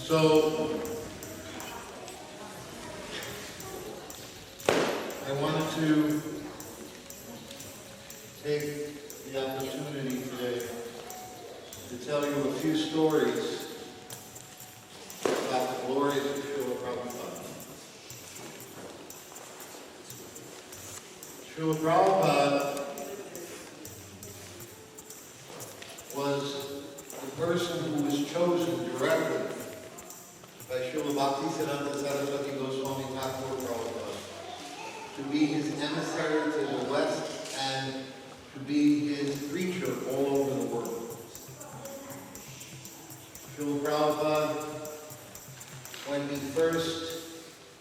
So, I wanted to take the opportunity today to tell you a few stories about the glories of Śrīla Prabhupāda. Śrīla Prabhupāda was the person who was chosen directly by Śrīla Bhaktisiddhanta Saraswati Goswami Thakur Prabhupada to be his emissary to the West and to be his preacher all over the world. Śrīla Prabhupada, when he first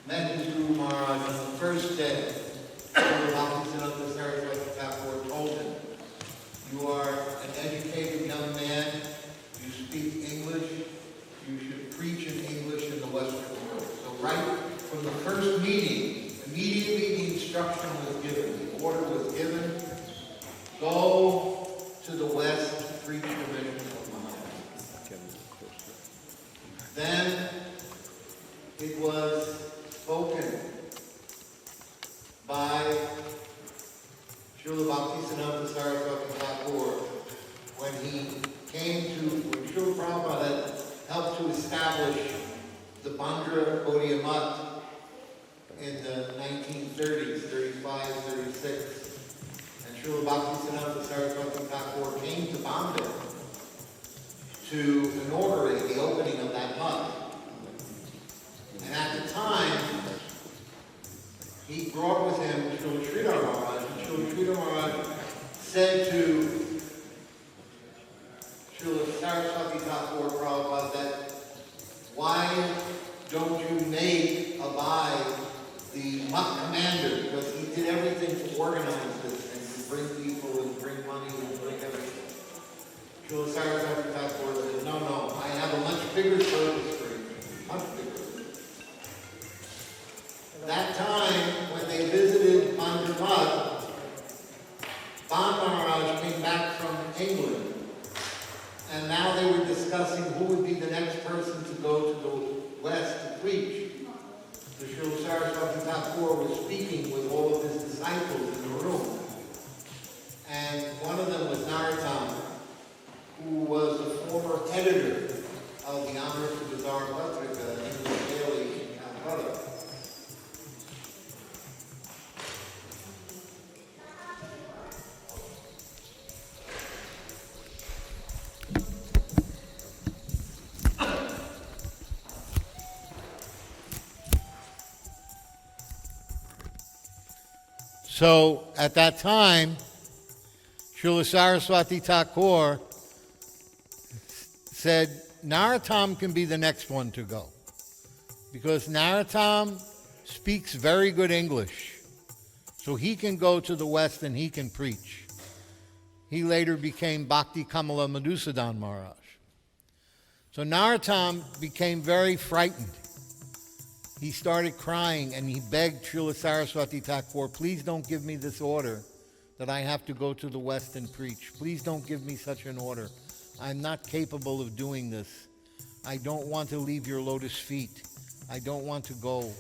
met his Guru Maharaj on the first day, Śrīla Bhaktisiddhanta Saraswati Thakur told him, "You are an educated young man, you speak English, you should preach in English in the Western world." So right from the first meeting, immediately the instruction was given, the order was given, go to the West to preach the mission of Maharaj. Then it was spoken by Śrīla Bhaktisiddhanta Saraswati Thakur when Śrīla Prabhupada helped to establish the Bandra Gaudiya Math in the 1930s, 35, 36. And Śrīla Bhaktisiddhanta Saraswati Thakur came to Bombay to inaugurate the opening of that math. And at the time, he brought with him Śrīla Sridhar Maharaj, and Śrīla Sridhar Maharaj said to Śrīla Saraswati Thakur Prabhupada that, "Why don't you make Abai the monk commander?" Because he did everything to organize this and to bring people and bring money and bring everything. Śrīla Saraswati Thakur said, no, I have a much bigger service for you, much bigger. That time, when they visited Mandramat, Ban Maharaj came back from England, and now they were discussing who would be the next person to go to the West to preach. So Śrīla Saraswati Thakur was speaking with all of his disciples in the room, and one of them was Narottam, who was the former editor of the Adarśi Bazaar Patrika, English daily in Calcutta. So, at that time, Śrīla Saraswati Thakur said, Narottam can be the next one to go, because Narottam speaks very good English, so he can go to the West and he can preach. He later became Bhakti Kamala Madhusudan Maharaj. So Narottam became very frightened. He started crying and he begged Śrīla Saraswati Thakur, "Please don't give me this order that I have to go to the West and preach. Please don't give me such an order. I'm not capable of doing this. I don't want to leave your lotus feet. I don't want to go.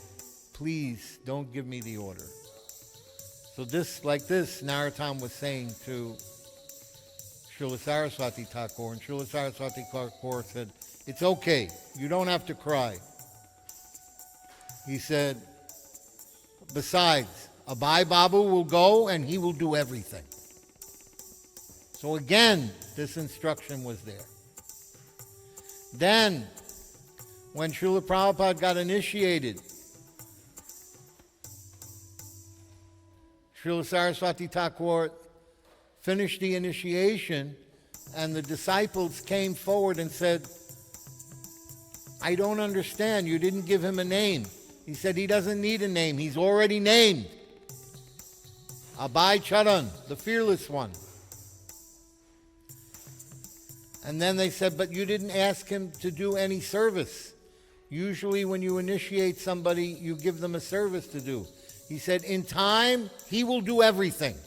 Please don't give me the order." So Narottam was saying to Śrīla Saraswati Thakur, and Śrīla Saraswati Thakur said, "It's okay. You don't have to cry." He said, "Besides, Abai Babu will go and he will do everything." So again, this instruction was there. Then, when Śrīla Prabhupāda got initiated, Śrīla Saraswati Thakur finished the initiation, and the disciples came forward and said, "I don't understand. You didn't give him a name." He said he doesn't need a name. He's already named. Abai Charan, the fearless one. And then they said, "But you didn't ask him to do any service. Usually when you initiate somebody, you give them a service to do." He said, "In time, he will do everything."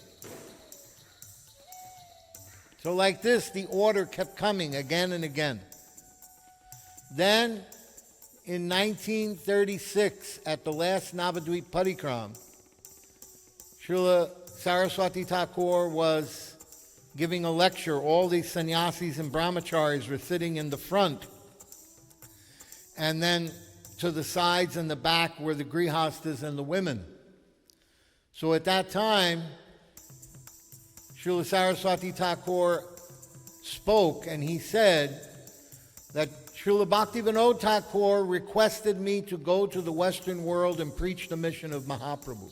So like this, the order kept coming again and again. Then in 1936 at the last Navadvip Parikram, Srila Saraswati Thakur was giving a lecture. All these sannyasis and brahmacharis were sitting in the front. And then to the sides and the back were the grihastas and the women. So at that time, Srila Saraswati Thakur spoke, and he said that Srila Bhaktivinoda Thakur requested me to go to the Western world and preach the mission of Mahaprabhu.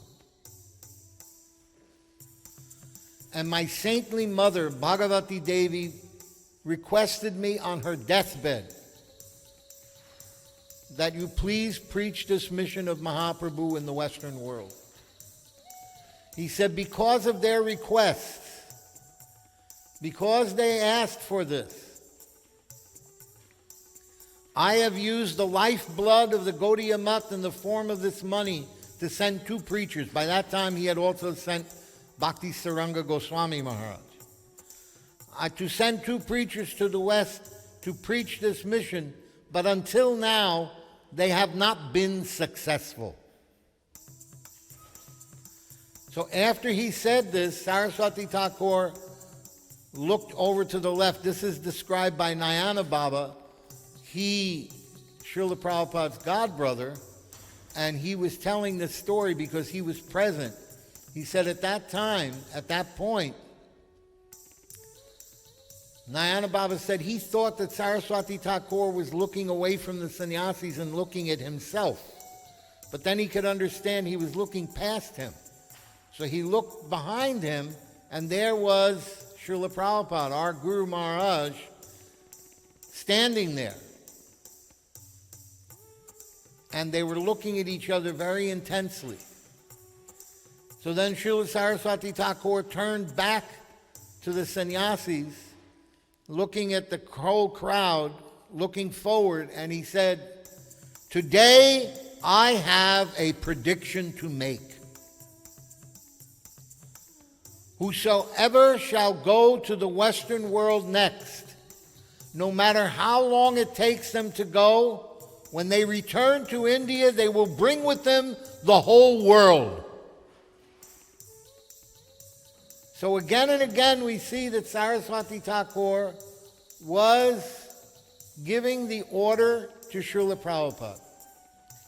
And my saintly mother, Bhagavati Devi, requested me on her deathbed that you please preach this mission of Mahaprabhu in the Western world. He said, because of their requests, because they asked for this, I have used the lifeblood of the Gaudiya Math in the form of this money to send 2 preachers. By that time, he had also sent Bhakti Saranga Goswami Maharaj. To send 2 preachers to the West to preach this mission, but until now, they have not been successful. So after he said this, Saraswati Thakur looked over to the left. This is described by Nayana Baba. He, Śrīla Prabhupāda's godbrother, and he was telling this story because he was present. He said at that time, at that point, Nayana Baba said he thought that Saraswati Thakur was looking away from the sannyasis and looking at himself. But then he could understand he was looking past him. So he looked behind him, and there was Śrīla Prabhupada, our Guru Maharaj, standing there. And they were looking at each other very intensely. So then Srila Saraswati Thakur turned back to the sannyasis, looking at the whole crowd, looking forward, and he said, today I have a prediction to make. Whosoever shall go to the Western world next, no matter how long it takes them to go, when they return to India, they will bring with them the whole world. So again and again we see that Saraswati Thakur was giving the order to Śrīla Prabhupada.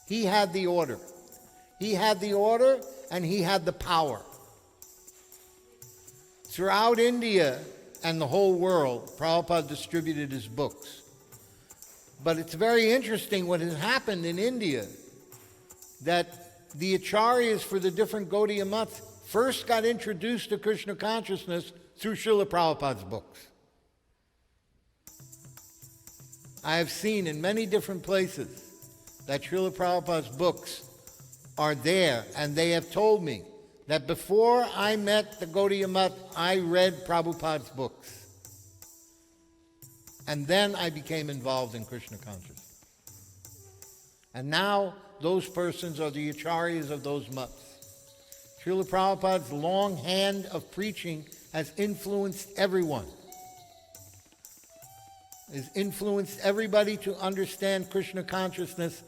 He had the order. He had the order and he had the power. Throughout India and the whole world, Prabhupada distributed his books. But it's very interesting what has happened in India, that the acharyas for the different Gaudiya Maths first got introduced to Krishna consciousness through Śrīla Prabhupāda's books. I have seen in many different places that Śrīla Prabhupāda's books are there, and they have told me that before I met the Gaudiya Math, I read Prabhupada's books. And then I became involved in Krishna consciousness. And now those persons are the acharyas of those maths. Śrīla Prabhupāda's long hand of preaching has influenced everyone. Has influenced everybody to understand Krishna consciousness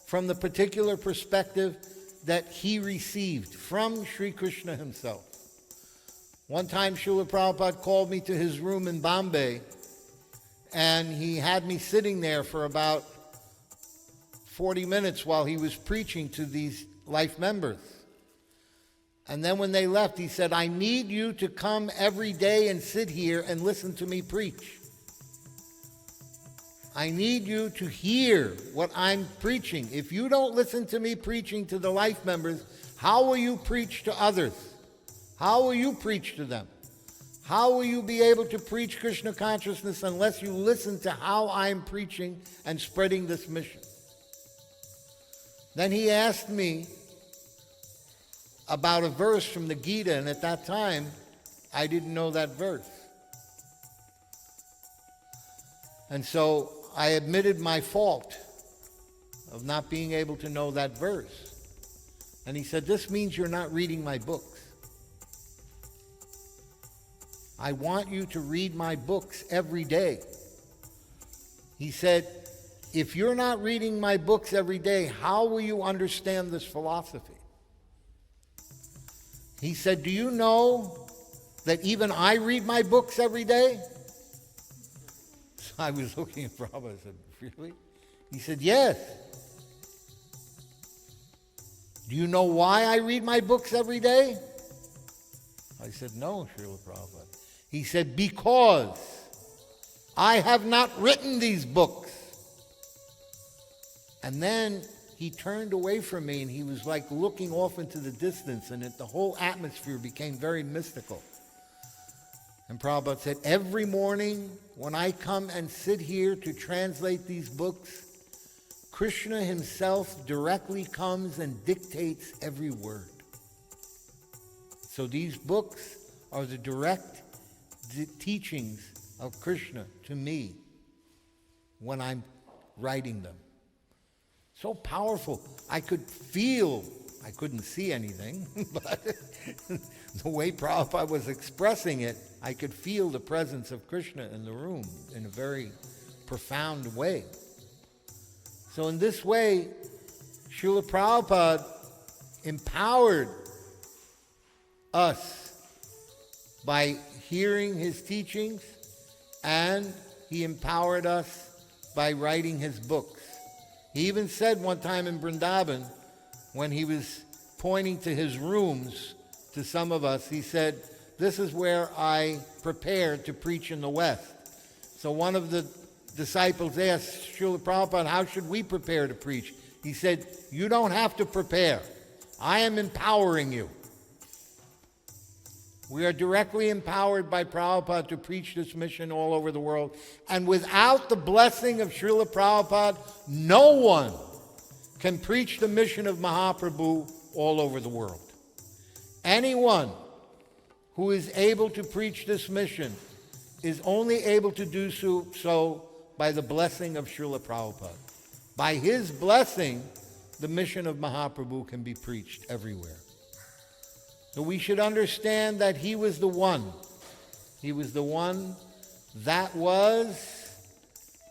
from the particular perspective that he received from Sri Krishna himself. One time Śrīla Prabhupada called me to his room in Bombay, and he had me sitting there for about 40 minutes while he was preaching to these life members. And then when they left, he said, I need you to come every day and sit here and listen to me preach. I need you to hear what I'm preaching. If you don't listen to me preaching to the life members, how will you preach to others? How will you preach to them? How will you be able to preach Krishna consciousness unless you listen to how I'm preaching and spreading this mission? Then he asked me about a verse from the Gita, and at that time, I didn't know that verse. And so I admitted my fault of not being able to know that verse. And he said, this means you're not reading my books. I want you to read my books every day. He said, if you're not reading my books every day, how will you understand this philosophy? He said, do you know that even I read my books every day? So I was looking at Prabhupada. I said, really? He said, yes. Do you know why I read my books every day? I said, no, Śrīla Prabhupāda. He said, because I have not written these books. And then he turned away from me and he was like looking off into the distance, and the whole atmosphere became very mystical. And Prabhupada said, every morning when I come and sit here to translate these books, Krishna himself directly comes and dictates every word. So these books are the direct teachings of Krishna to me when I'm writing them. So powerful. I could feel, I couldn't see anything, but the way Prabhupada was expressing it, I could feel the presence of Krishna in the room in a very profound way. So in this way, Śrīla Prabhupada empowered us by hearing his teachings, and he empowered us by writing his books. He even said one time in Vrindavan, when he was pointing to his rooms to some of us, he said, this is where I prepared to preach in the West. So one of the disciples asked Śrīla Prabhupāda, how should we prepare to preach? He said, you don't have to prepare. I am empowering you. We are directly empowered by Prabhupada to preach this mission all over the world. And without the blessing of Śrīla Prabhupada, no one can preach the mission of Mahaprabhu all over the world. Anyone who is able to preach this mission is only able to do so by the blessing of Śrīla Prabhupada. By his blessing, the mission of Mahaprabhu can be preached everywhere. So we should understand that he was the one. He was the one that was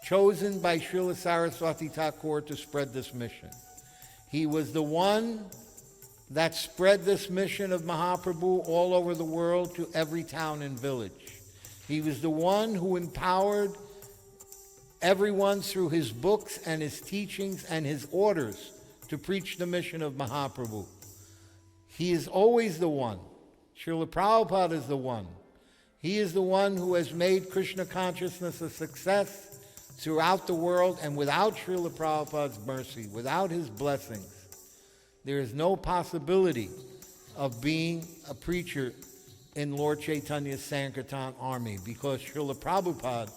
chosen by Srila Saraswati Thakur to spread this mission. He was the one that spread this mission of Mahaprabhu all over the world to every town and village. He was the one who empowered everyone through his books and his teachings and his orders to preach the mission of Mahaprabhu. He is always the one. Śrīla Prabhupada is the one. He is the one who has made Krishna consciousness a success throughout the world, and without Śrīla Prabhupada's mercy, without his blessings, there is no possibility of being a preacher in Lord Chaitanya's Sankirtan army, because Śrīla Prabhupada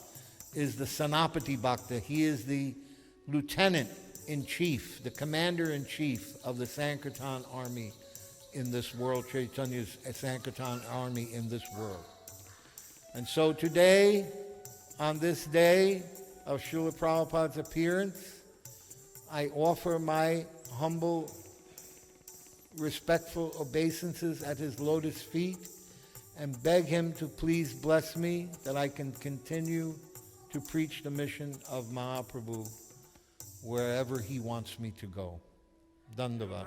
is the Sanapati Bhakta. He is the lieutenant-in-chief, the commander-in-chief of the Sankirtan army in this world, Chaitanya's Sankirtan army in this world. And so today, on this day of Śrīla Prabhupada's appearance, I offer my humble, respectful obeisances at his lotus feet and beg him to please bless me that I can continue to preach the mission of Mahaprabhu wherever he wants me to go. Dandavat.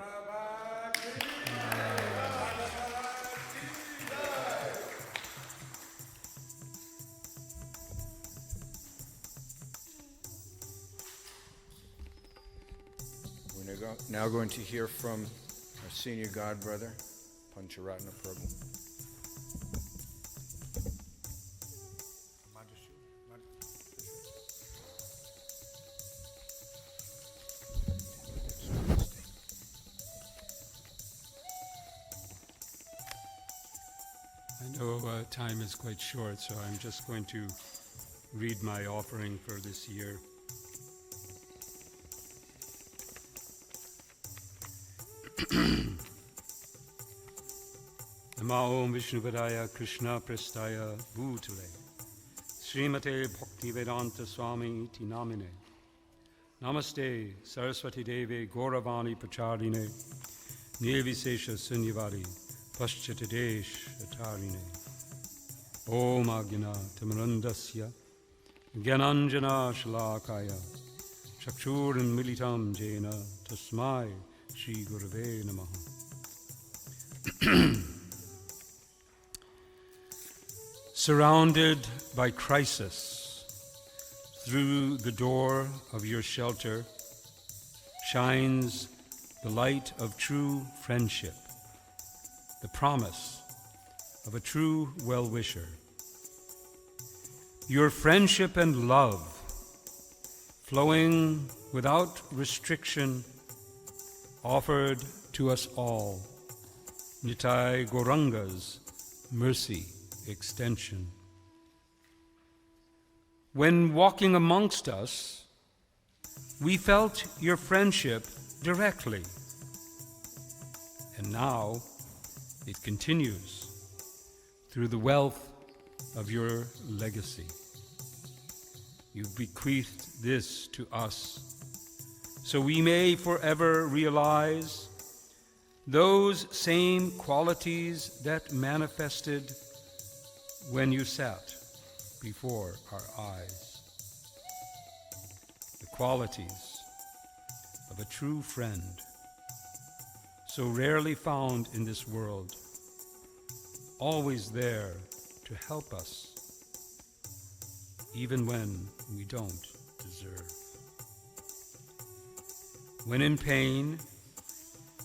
We're now going to hear from our senior god brother, Pañcaratna Prabhu. I know time is quite short, so I'm just going to read my offering for this year. Namo Om Vishnupadaya Krishna Prestaya Bhutale Srimate Bhaktivedanta Swami Iti Namine Namaste Saraswati Devi Gauravani Pracharine Nirvisesha Sunyavadi Paschatadesh Atarine Om Agna Tamarandasya Gyananjana Shalakaya Chakshurunmilitam jena tasmai Shri Gurave Namaha. Surrounded by crisis, through the door of your shelter shines the light of true friendship, the promise of a true well-wisher. Your friendship and love, flowing without restriction, offered to us all, Nitai Gauranga's mercy extension. When walking amongst us, we felt your friendship directly, and now it continues through the wealth of your legacy. You've bequeathed this to us, so we may forever realize those same qualities that manifested when you sat before our eyes. The qualities of a true friend, so rarely found in this world, always there to help us, even when we don't deserve. When in pain,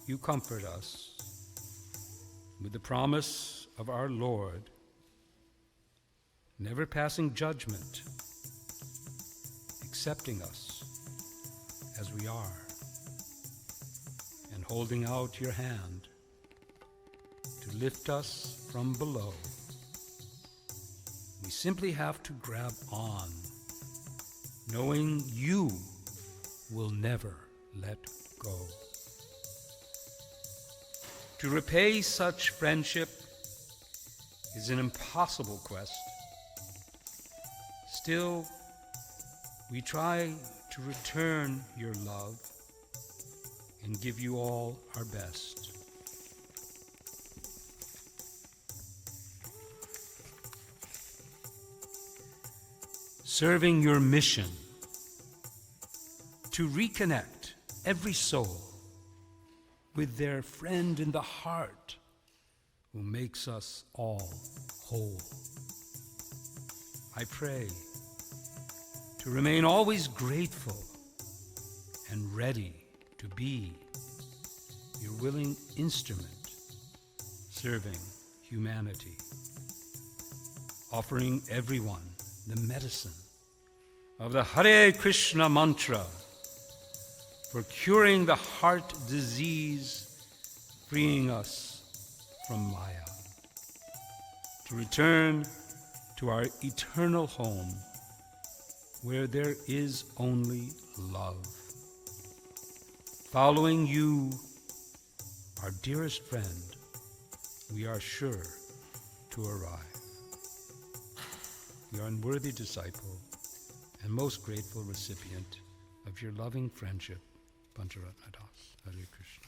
you comfort us with the promise of our Lord, never passing judgment, accepting us as we are, and holding out your hand to lift us from below. We simply have to grab on, knowing you will never let go. To repay such friendship is an impossible quest. Still, we try to return your love and give you all our best. Serving your mission to reconnect every soul with their friend in the heart who makes us all whole. I pray to remain always grateful and ready to be your willing instrument serving humanity, offering everyone the medicine of the Hare Krishna mantra for curing the heart disease, freeing us from Maya, to return to our eternal home where there is only love. Following you, our dearest friend, we are sure to arrive. Your unworthy disciple and most grateful recipient of your loving friendship, Pañcaratna Das. Hare Krishna.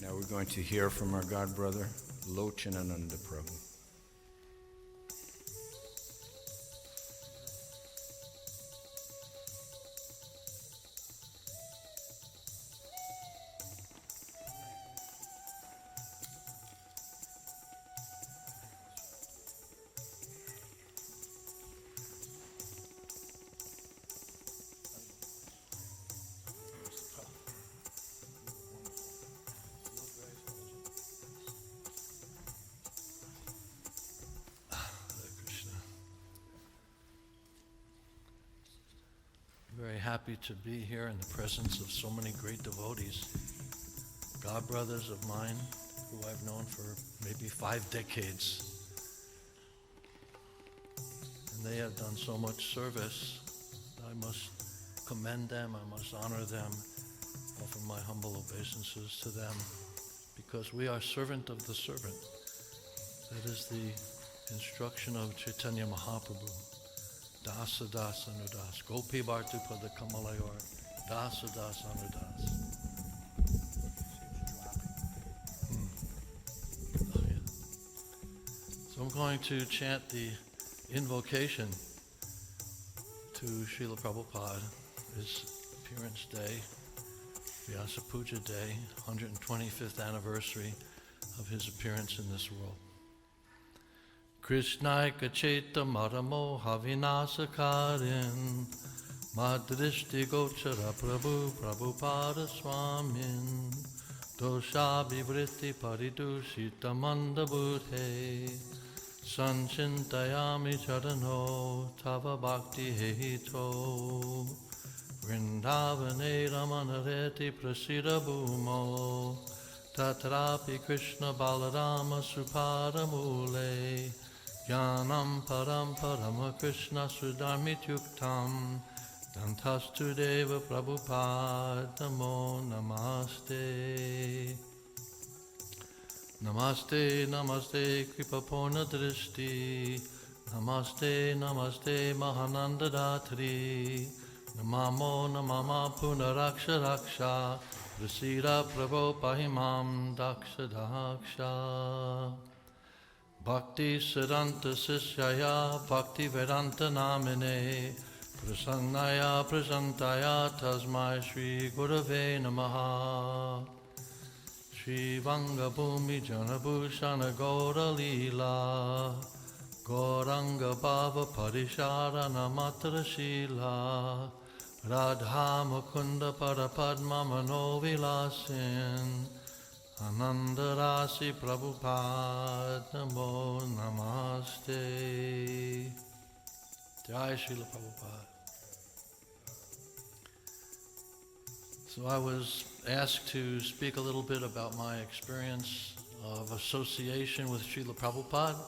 Now we're going to hear from our God brother, Locanananda Prabhu. Very happy to be here in the presence of so many great devotees, God brothers of mine who I've known for maybe 5 decades. And they have done so much service. I must commend them, I must honor them, offer my humble obeisances to them, because we are servant of the servant. That is the instruction of Chaitanya Mahaprabhu. Dasa das anudas. Gopi Bhartu Pada Kamalayor. Dasa das anudas. Oh, yeah. So I'm going to chant the invocation to Śrīla Prabhupāda, his appearance day, Vyasa Puja day, 125th anniversary of his appearance in this world. Krishnaika Cheta Maramo Havinasakarin Madrishti Gochara Prabhu Prabhupada Swamin Dosha Vivritti Paridushita Mandabhute Sanchintayami Charano Tava Bhakti Hehito Vrindavane Ramanareti Prasida Bhumo Tatrapi Krishna Balarama Suparamule Jnanam Param Parama Krishna Sudharmityuktam Dantastu Deva Prabhupada Namo Namaste Namaste Namaste Kripapurna Drishti Namaste Namaste Mahananda Datri Namamo Namama Punaraksha Raksha Prasira Prabhu Pahimam Daksha Daksha Bhakti Siddhanta Sisyaya Bhakti Vedanta Namine Prasannaya Prasantaya Tasmai Shri Gurave Namaha Shri Vanga Bhumi Jana Bhūṣāra Gaura Lila Gauranga Bhava Parisharana Matra Shila Radha Mukunda Parapadma Mano Vilasin Ānandarsī Prabhupāda Namo Namaste. Jai Śrīla Prabhupāda. So I was asked to speak a little bit about my experience of association with Śrīla Prabhupāda,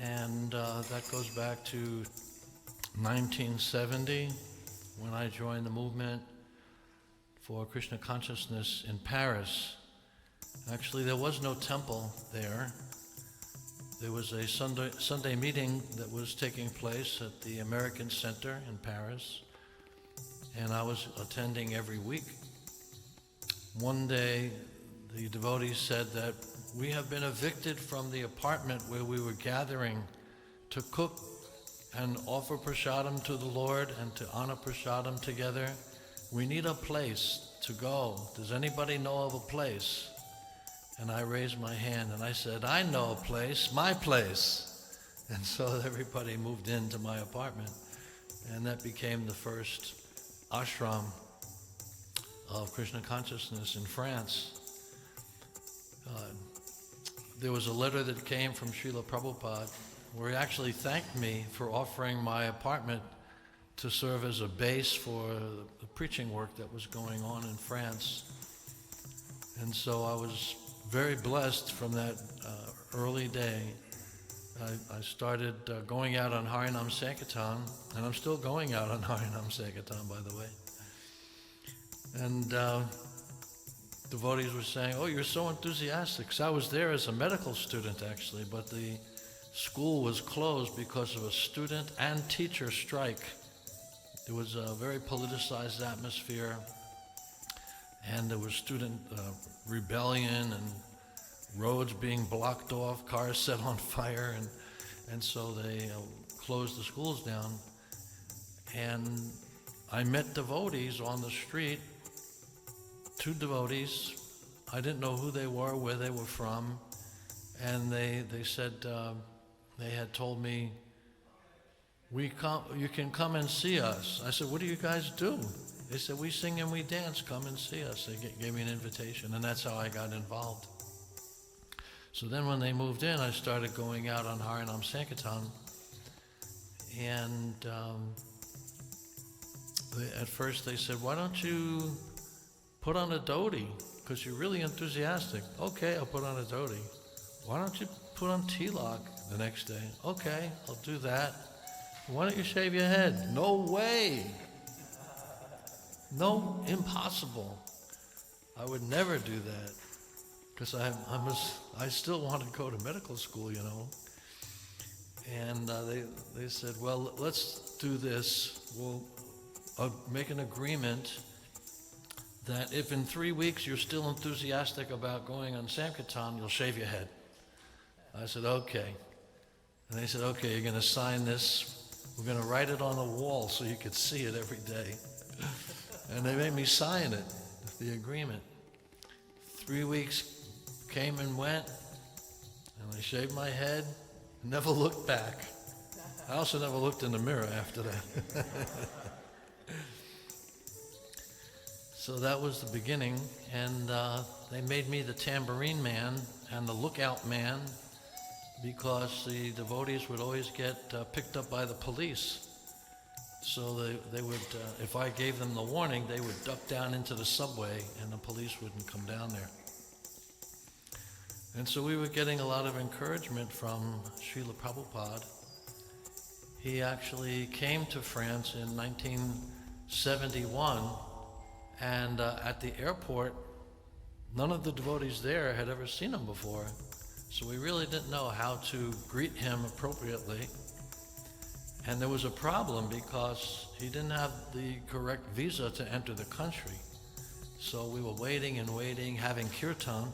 and that goes back to 1970 when I joined the movement for Krishna consciousness in Paris. Actually, there was no temple there. There was a Sunday meeting that was taking place at the American Center in Paris, and I was attending every week. One day, the devotees said that we have been evicted from the apartment where we were gathering to cook and offer prasadam to the Lord and to honor prasadam together. We need a place to go. Does anybody know of a place? And I raised my hand and I said, I know a place, my place. And so everybody moved into my apartment. And that became the first ashram of Krishna consciousness in France. There was a letter that came from Śrīla Prabhupāda where he actually thanked me for offering my apartment to serve as a base for the preaching work that was going on in France. And so I was very blessed from that early day. I started going out on Harinam Sankirtan, and I'm still going out on Harinam Sankirtan, by the way. And devotees were saying, oh, you're so enthusiastic. So I was there as a medical student, actually, but the school was closed because of a student and teacher strike. There was a very politicized atmosphere, and there was student rebellion and roads being blocked off, cars set on fire, and so they closed the schools down. And I met devotees on the street, 2 devotees. I didn't know who they were, where they were from, and they said, they had told me, you can come and see us. I said, what do you guys do? They said, we sing and we dance, come and see us. They gave me an invitation, and that's how I got involved. So then when they moved in, I started going out on Harinam Sankirtan, and at first they said, why don't you put on a dhoti, because you're really enthusiastic. Okay, I'll put on a dhoti. Why don't you put on tilak the next day? Okay, I'll do that. Why don't you shave your head? No way. No, impossible. I would never do that, because I still want to go to medical school, you know. And they said, well, let's do this. We'll make an agreement that if in 3 weeks you're still enthusiastic about going on Sankirtan, you'll shave your head. I said, okay. And they said, okay, you're going to sign this. We're going to write it on a wall so you could see it every day. And they made me sign it, the agreement. 3 weeks came and went, and I shaved my head, never looked back. I also never looked in the mirror after that. So that was the beginning, and they made me the tambourine man and the lookout man, because the devotees would always get picked up by the police. So they would, if I gave them the warning, they would duck down into the subway and the police wouldn't come down there. And so we were getting a lot of encouragement from Śrīla Prabhupāda. He actually came to France in 1971, and at the airport, none of the devotees there had ever seen him before. So we really didn't know how to greet him appropriately. And there was a problem because he didn't have the correct visa to enter the country. So we were waiting and waiting, having kirtan.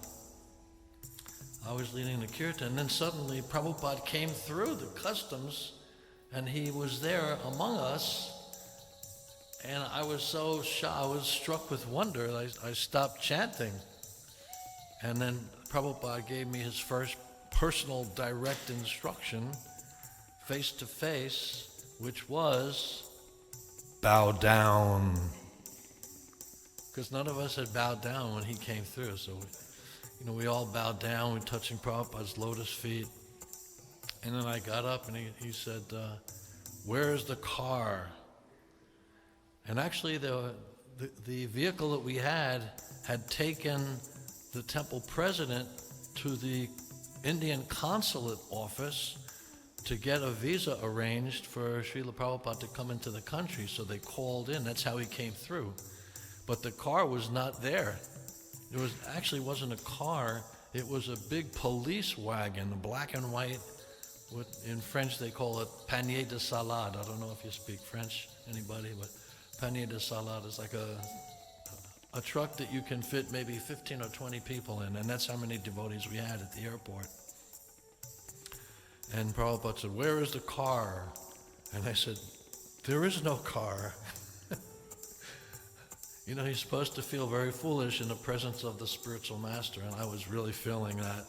I was leading the kirtan, and then suddenly Prabhupada came through the customs, and he was there among us. And I was so shocked, I was struck with wonder. I stopped chanting. And then Prabhupada gave me his first personal direct instruction, face to face, which was, bow down. Because none of us had bowed down when he came through. So, we all bowed down, we're touching Prabhupada's lotus feet. And then I got up and he said, where's the car? And actually the vehicle that we had taken the temple president to the Indian consulate office to get a visa arranged for Śrīla Prabhupāda to come into the country. So they called in, that's how he came through. But the car was not there. It wasn't a car, it was a big police wagon, black and white. In French they call it panier de salade. I don't know if you speak French, anybody, but panier de salade is like a truck that you can fit maybe 15 or 20 people in, and that's how many devotees we had at the airport. And Prabhupada said, where is the car? And I said, there is no car. He's supposed to feel very foolish in the presence of the spiritual master, and I was really feeling that.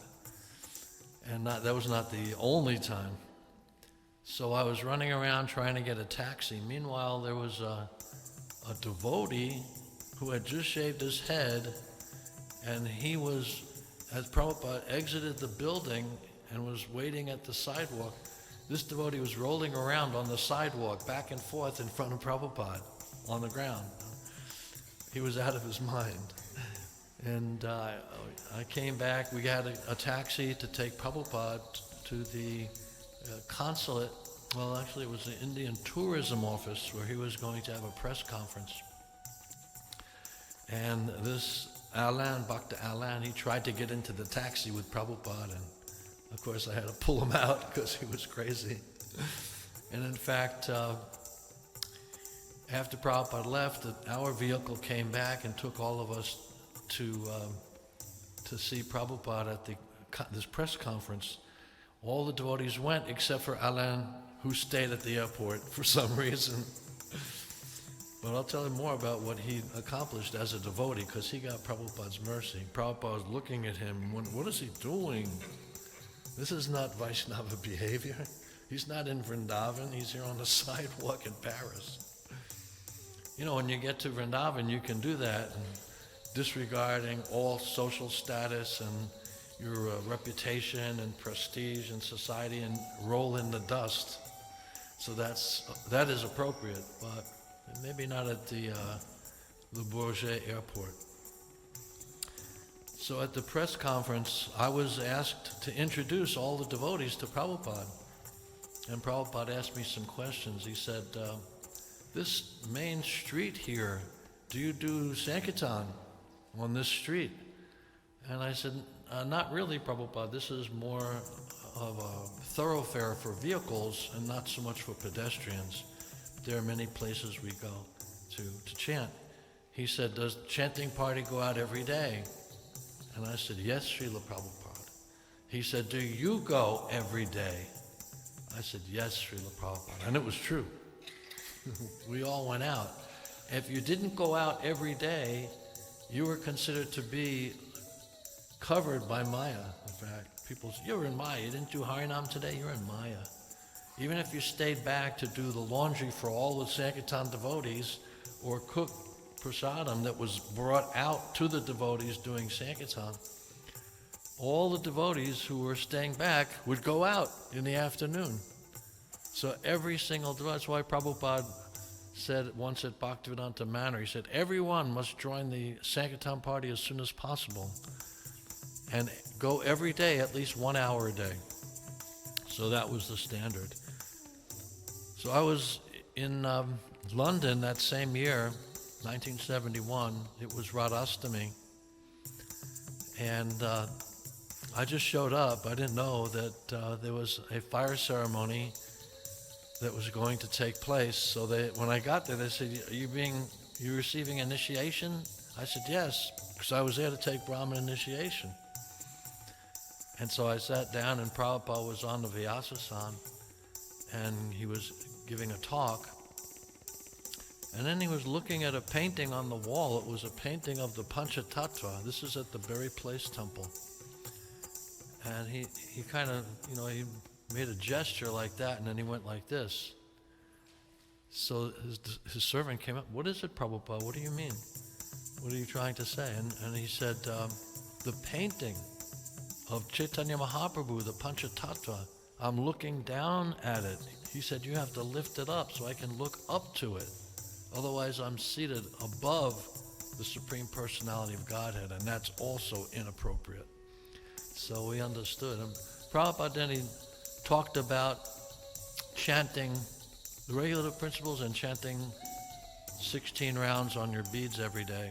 And that was not the only time. So I was running around trying to get a taxi. Meanwhile, there was a devotee who had just shaved his head, and he was, as Prabhupada exited the building and was waiting at the sidewalk, this devotee was rolling around on the sidewalk back and forth in front of Prabhupada on the ground. He was out of his mind. And I came back, we had a taxi to take Prabhupada to the consulate. Well, actually it was the Indian Tourism Office where he was going to have a press conference. And this Bhakta Alan, he tried to get into the taxi with Prabhupada, and of course I had to pull him out because he was crazy. And in fact, after Prabhupada left, our vehicle came back and took all of us to see Prabhupada at this press conference. All the devotees went except for Alan, who stayed at the airport for some reason. But I'll tell you more about what he accomplished as a devotee, because he got Prabhupada's mercy. Prabhupada was looking at him, what is he doing? This is not Vaishnava behavior. He's not in Vrindavan, he's here on the sidewalk in Paris. When you get to Vrindavan, you can do that, and disregarding all social status and your reputation and prestige in society, and roll in the dust. So that is appropriate, but maybe not at the Bourget airport. So at the press conference, I was asked to introduce all the devotees to Prabhupada. And Prabhupada asked me some questions. He said, this main street here, do you do Sankirtan on this street? And I said, not really, Prabhupada. This is more thoroughfare for vehicles and not so much for pedestrians. There are many places we go to chant. He said, does chanting party go out every day? And I said, yes, Śrīla Prabhupāda. He said, do you go every day? I said, yes, Śrīla Prabhupāda. And it was true. We all went out. If you didn't go out every day, you were considered to be covered by Maya. In fact, people say, you're in Maya. You didn't do Harinam today? You're in Maya. Even if you stayed back to do the laundry for all the Sankirtan devotees or cook prasadam that was brought out to the devotees doing Sankirtan, all the devotees who were staying back would go out in the afternoon. So every single devotee, that's why Prabhupada said once at Bhaktivedanta Manor, he said, everyone must join the Sankirtan party as soon as possible and go every day, at least 1 hour a day. So that was the standard. So I was in London that same year, 1971. It was Radhastami. And I just showed up. I didn't know that there was a fire ceremony that was going to take place. So when I got there, they said, are you receiving initiation? I said, yes, because I was there to take Brahmin initiation. And so I sat down, and Prabhupada was on the Vyasa-san, and he was giving a talk. And then he was looking at a painting on the wall. It was a painting of the Panchatattva. This is at the Berry Place Temple. And he kind of, he made a gesture like that, and then he went like this. So his servant came up, what is it, Prabhupada? What do you mean? What are you trying to say? And he said, the painting of Chaitanya Mahaprabhu, the Panchatattva, I'm looking down at it. He said, you have to lift it up so I can look up to it. Otherwise, I'm seated above the Supreme Personality of Godhead, and that's also inappropriate. So we understood. And Prabhupada then he talked about chanting the regulative principles and chanting 16 rounds on your beads every day.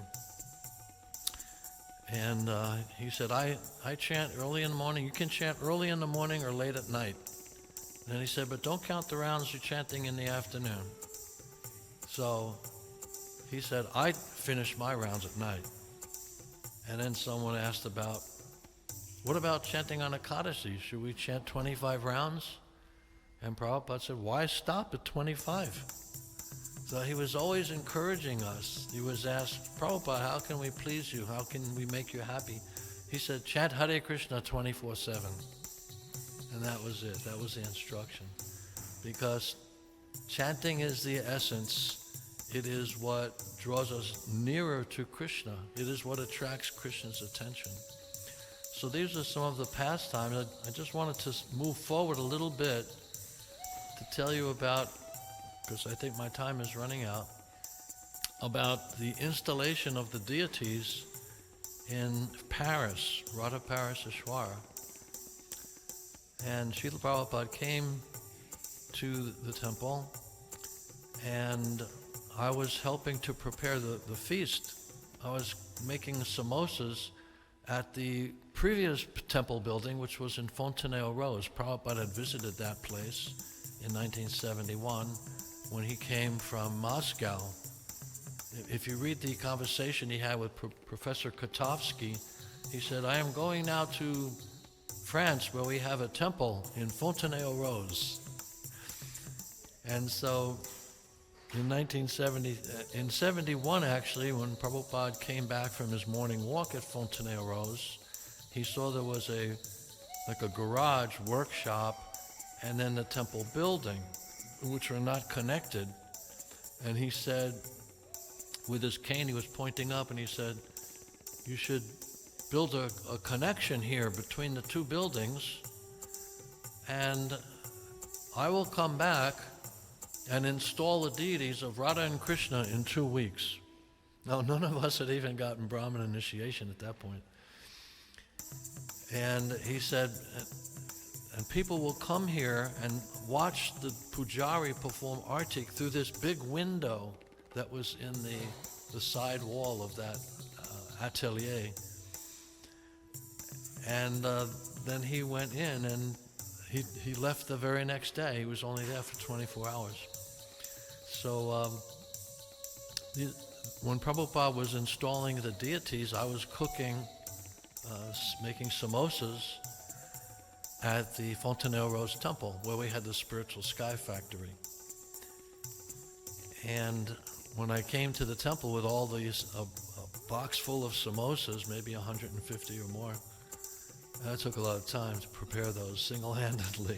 And he said, I chant early in the morning. You can chant early in the morning or late at night. And he said, but don't count the rounds you're chanting in the afternoon. So he said, I finish my rounds at night. And then someone asked about, what about chanting on Adarśi? Should we chant 25 rounds? And Prabhupada said, why stop at 25? So he was always encouraging us. He was asked, Prabhupada, how can we please you? How can we make you happy? He said, chant Hare Krishna 24/7. And that was it. That was the instruction. Because chanting is the essence. It is what draws us nearer to Krishna. It is what attracts Krishna's attention. So these are some of the pastimes. I just wanted to move forward a little bit to tell you about, because I think my time is running out, about the installation of the deities in Paris, Radha Paraseshwara. And Śrīla Prabhupāda came to the temple, and I was helping to prepare the feast. I was making samosas at the previous temple building, which was in Fontenay Rose. Prabhupada had visited that place in 1971 when he came from Moscow. If you read the conversation he had with Professor Kotovsky, he said, I am going now to France where we have a temple in Fontenay Rose. And so in 71 actually, when Prabhupada came back from his morning walk at Fontenay Rose, he saw there was a garage workshop and then the temple building, which were not connected. And he said, with his cane, he was pointing up and he said, you should build a connection here between the two buildings, and I will come back and install the deities of Radha and Krishna in 2 weeks. Now, none of us had even gotten Brahmin initiation at that point. And he said, and people will come here and watch the pujari perform artik through this big window that was in the side wall of that atelier. And then he went in, and he left the very next day. He was only there for 24 hours. So when Prabhupada was installing the deities, I was cooking, making samosas at the Fontenelle Rose Temple, where we had the Spiritual Sky Factory. And when I came to the temple with all these, a box full of samosas, maybe 150 or more, that took a lot of time to prepare those single-handedly.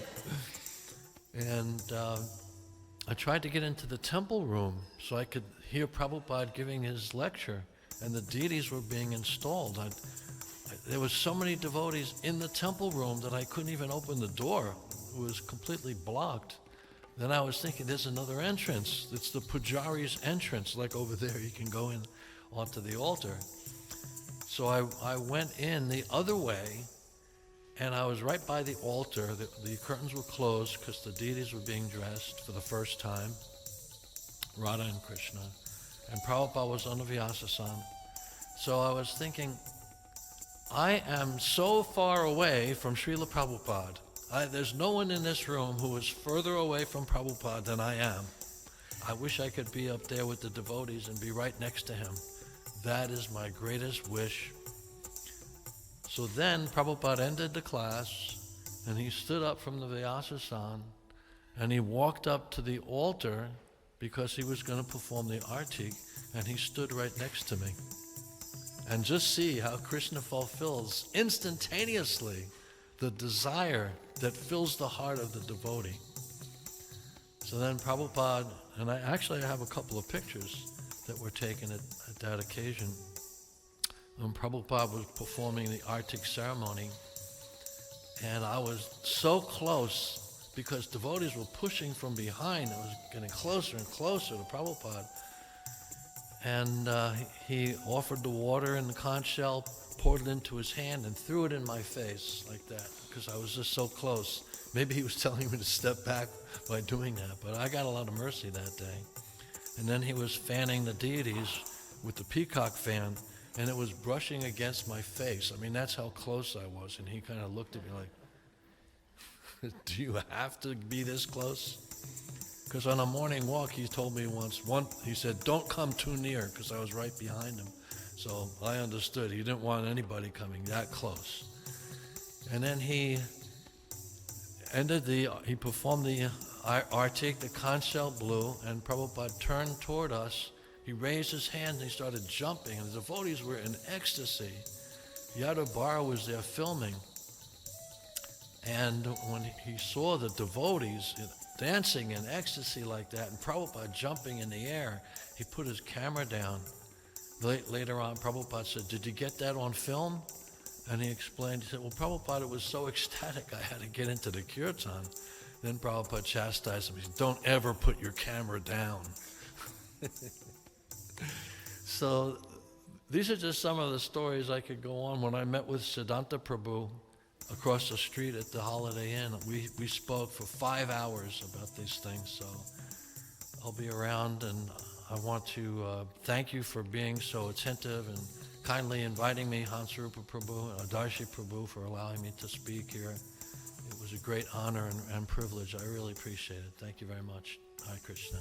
And I tried to get into the temple room so I could hear Prabhupada giving his lecture, and the deities were being installed. There were so many devotees in the temple room that I couldn't even open the door. It was completely blocked. Then I was thinking, there's another entrance. It's the Pujari's entrance, like over there. You can go in onto the altar. So I went in the other way, and I was right by the altar. The curtains were closed because the deities were being dressed for the first time, Radha and Krishna. And Prabhupada was on the Vyasa. So I was thinking, I am so far away from Śrīla Prabhupāda. There's no one in this room who is further away from Prabhupada than I am. I wish I could be up there with the devotees and be right next to him. That is my greatest wish. So then Prabhupada ended the class, and he stood up from the Vyasa, and he walked up to the altar because he was going to perform the arti, and he stood right next to me. And just see how Krishna fulfills instantaneously the desire that fills the heart of the devotee. So then Prabhupada, and I have a couple of pictures that were taken at that occasion. When Prabhupada was performing the Arctic ceremony, and I was so close because devotees were pushing from behind. I was getting closer and closer to Prabhupada. And he offered the water in the conch shell, poured it into his hand, and threw it in my face like that because I was just so close. Maybe he was telling me to step back by doing that, but I got a lot of mercy that day. And then he was fanning the deities with the peacock fan, and it was brushing against my face. I mean, that's how close I was. And he kind of looked at me like, do you have to be this close? Because on a morning walk, he told me once, he said, don't come too near, because I was right behind him. So I understood. He didn't want anybody coming that close. And then he performed the Artik, the conch shell blew, and Prabhupada turned toward us. He raised his hand and he started jumping, and the devotees were in ecstasy. Yadav Bar was there filming. And when he saw the devotees dancing in ecstasy like that, and Prabhupada jumping in the air, he put his camera down. Later on, Prabhupada said, did you get that on film? And he explained, he said, well, Prabhupada, it was so ecstatic I had to get into the kirtan. Then Prabhupada chastised him. He said, don't ever put your camera down. So these are just some of the stories I could go on. When I met with Siddhanta Prabhu across the street at the Holiday Inn, we spoke for 5 hours about these things. So I'll be around, and I want to thank you for being so attentive and kindly inviting me, Haṁsarūpa Prabhu and Adarśi Prabhu, for allowing me to speak here. It was a great honor and privilege. I really appreciate it. Thank you very much. Hare Krishna.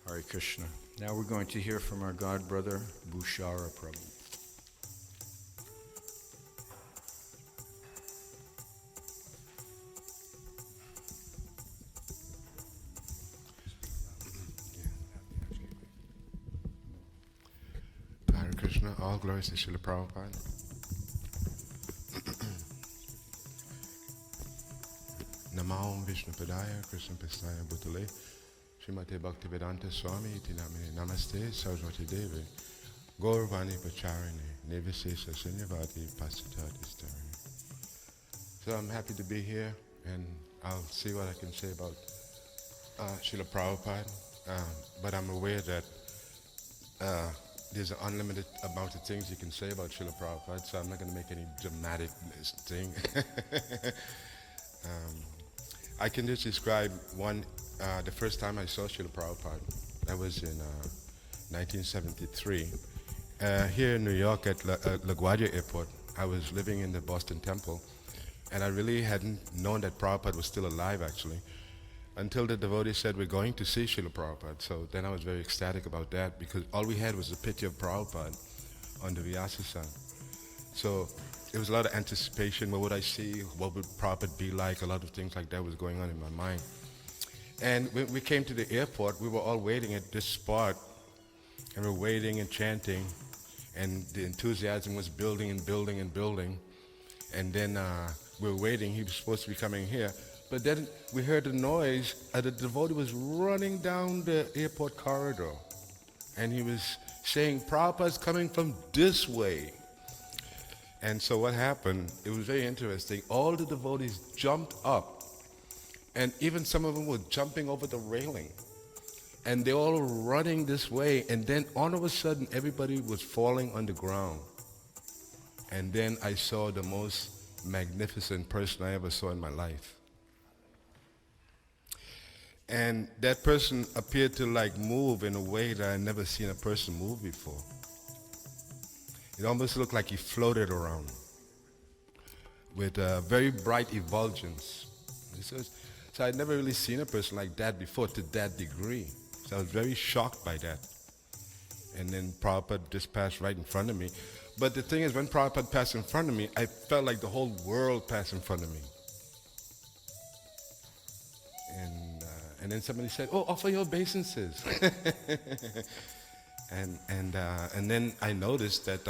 Hare Krishna. Now we're going to hear from our god brother, Bhūṣāra Prabhu. Hare Krishna, all glories to Śrīla Prabhupāda. Namo Vishnu Padaya, Krishna Pistaya Bhutale, Srimate Bhaktivedanta Swami iti namine namaste Saraswati Devi Gaurvani Pacharini Nivasesa Sunyavati Pasatati Starani. So I'm happy to be here, and I'll see what I can say about Śrīla Prabhupāda, but I'm aware that there's an unlimited amount of things you can say about Śrīla Prabhupāda, so I'm not going to make any dramatic thing. I can just describe the first time I saw Śrīla Prabhupāda. That was in 1973. Here in New York at LaGuardia Airport, I was living in the Boston Temple, and I really hadn't known that Prabhupada was still alive, actually, until the devotee said, we're going to see Śrīla Prabhupada. So then I was very ecstatic about that, because all we had was a picture of Prabhupada on the Vyasa side. So there was a lot of anticipation. What would I see? What would Prabhupada be like? A lot of things like that was going on in my mind. And when we came to the airport, we were all waiting at this spot, and we're waiting and chanting, and the enthusiasm was building and building and building. And then we were waiting. He was supposed to be coming here. But then we heard a noise. The devotee was running down the airport corridor, and he was saying, Prabhupada's coming from this way. And so what happened, it was very interesting. All the devotees jumped up, and even some of them were jumping over the railing. And they all were running this way, and then all of a sudden everybody was falling on the ground. And then I saw the most magnificent person I ever saw in my life. And that person appeared to move in a way that I'd never seen a person move before. It almost looked like he floated around with a very bright effulgence. So I'd never really seen a person like that before to that degree. So I was very shocked by that. And then Prabhupada just passed right in front of me. But the thing is, when Prabhupada passed in front of me, I felt like the whole world passed in front of me. And then somebody said, oh, offer your obeisances. And then I noticed that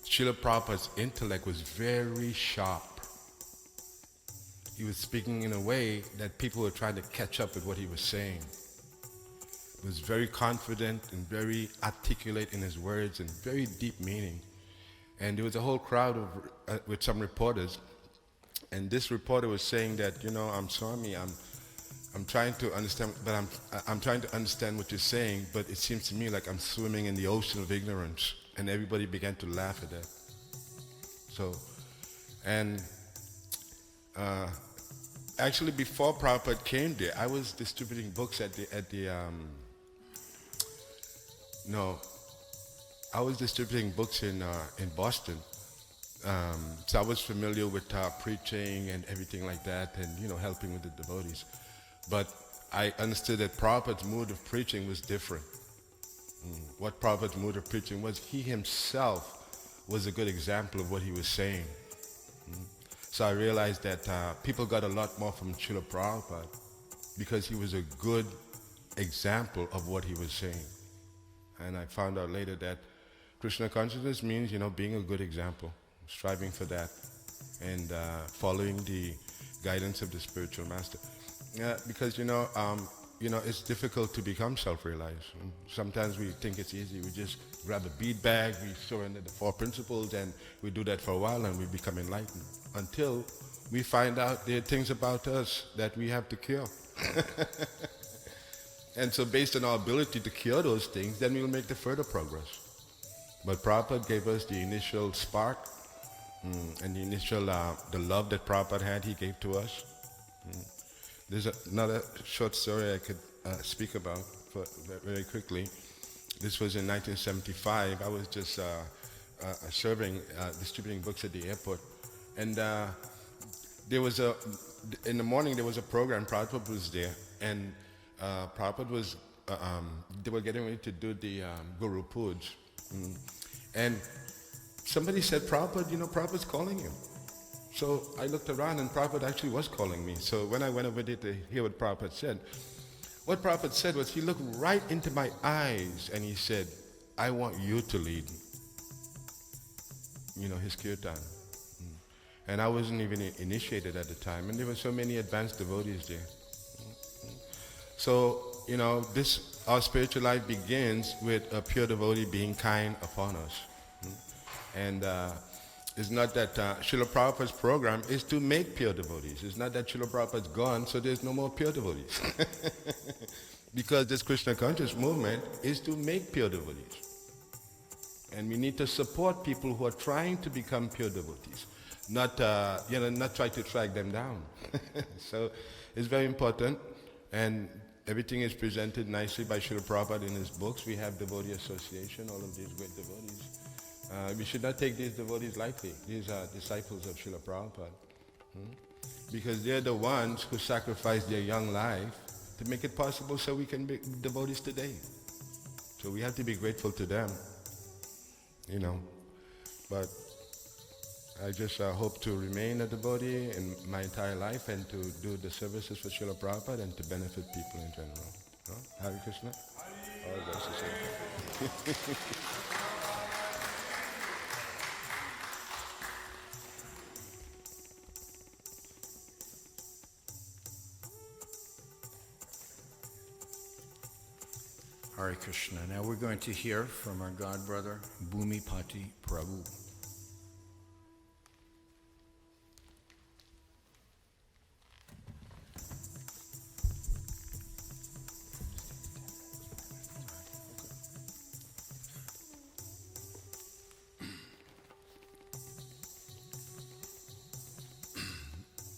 Śrīla Prabhupada's intellect was very sharp. He was speaking in a way that people were trying to catch up with what he was saying. He was very confident and very articulate in his words and very deep meaning. And there was a whole crowd with some reporters. And this reporter was saying that, I'm Swami, I'm trying to understand, but I'm trying to understand what you're saying, but it seems to me like I'm swimming in the ocean of ignorance. And everybody began to laugh at that. So, and actually before Prabhupada came there, I was distributing books I was distributing books in Boston. So I was familiar with preaching and everything like that, and helping with the devotees. But I understood that Prabhupada's mood of preaching was different. What Prabhupada's mood of preaching was, he himself was a good example of what he was saying. So I realized that people got a lot more from Śrīla Prabhupada because he was a good example of what he was saying. And I found out later that Krishna consciousness means, being a good example, striving for that, and following the guidance of the spiritual master. Because it's difficult to become self-realized. Sometimes we think it's easy. We just grab a bead bag, we surrender the 4 principles, and we do that for a while, and we become enlightened. Until we find out there are things about us that we have to cure. And so based on our ability to cure those things, then we will make the further progress. But Prabhupada gave us the initial spark, and the initial, the love that Prabhupada had, he gave to us. There's another short story I could speak about very quickly. This was in 1975. I was just distributing books at the airport. And in the morning there was a program, Prabhupada was there, and Prabhupada was, they were getting ready to do the Guru Puja. And somebody said, Prabhupada, Prabhupada's calling you. So I looked around, and Prabhupada actually was calling me. So when I went over there to hear what Prabhupada said, what Prabhupada said was, he looked right into my eyes and he said, I want you to lead, his Kirtana. And I wasn't even initiated at the time, and there were so many advanced devotees there. So, our spiritual life begins with a pure devotee being kind upon us. And it's not that Śrīla Prabhupāda's program is to make pure devotees. It's not that Śrīla Prabhupāda's gone, so there's no more pure devotees. Because this Krishna conscious movement is to make pure devotees. And we need to support people who are trying to become pure devotees, not try to track them down. So it's very important, and everything is presented nicely by Śrīla Prabhupāda in his books. We have devotee association, all of these great devotees. We should not take these devotees lightly. These are disciples of Śrīla Prabhupāda. Because they're the ones who sacrificed their young life to make it possible so we can be devotees today. So we have to be grateful to them, you know. But I just hope to remain a devotee in my entire life and to do the services for Śrīla Prabhupāda and to benefit people in general. Hare Krishna. Oh, that's the same. Hare Krishna. Now we're going to hear from our God brother, Bhūmipati Prabhu.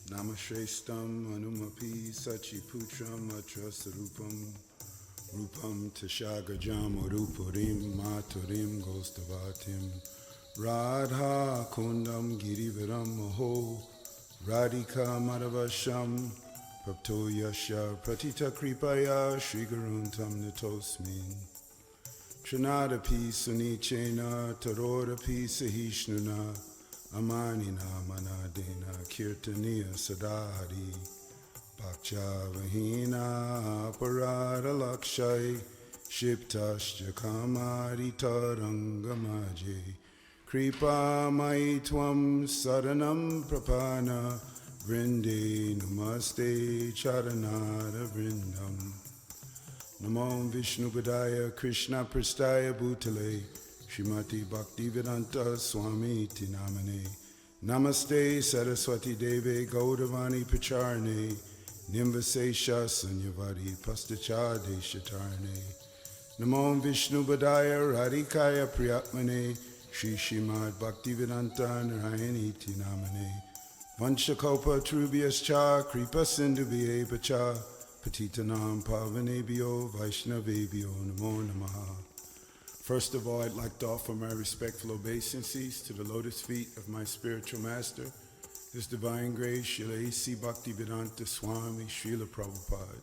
Namashrestam anumapi sachiputram atrasarupam Rupam Tashagajam Urupurim Maturim Gostavatim Radha Kundam Girivaram Maho Radhika Madhavasham Prapto Yasha Pratita Kripaya Shriguruntam Natosmin Trinadapi Sunichena Tarodapi Sahishnuna Amanina Manadena Kirtaniya Sadhari Bhakchavahina Parada Lakshay Shiptascha Kamari Tarangamaje Kripa Maitwam Saranam Prapana Vrinde Namaste Charanara Vrindam Namo Vaiṣṇava Krishna Prastaya Bhutale Srimati Bhaktivedanta Swami Tinamane Namaste Saraswati Deve Gaudavani Pacharne Nimvasesha Sanyavari Pastachade Shatarne Namo Vaiṣṇava Radhikaya Priyatmane Shri Srimad Bhaktivedanta Narayani Tinamane Vanchakopa Trubhyascha Kripa Sindhubhye Pacha Patitanam Pavanebhyo Vaishnavebhyo Namo Namaha. First of all, I'd like to offer my respectful obeisances to the lotus feet of my spiritual master, His Divine Grace, Srila A.C. Bhaktivedanta Swami, Śrīla Prabhupāda.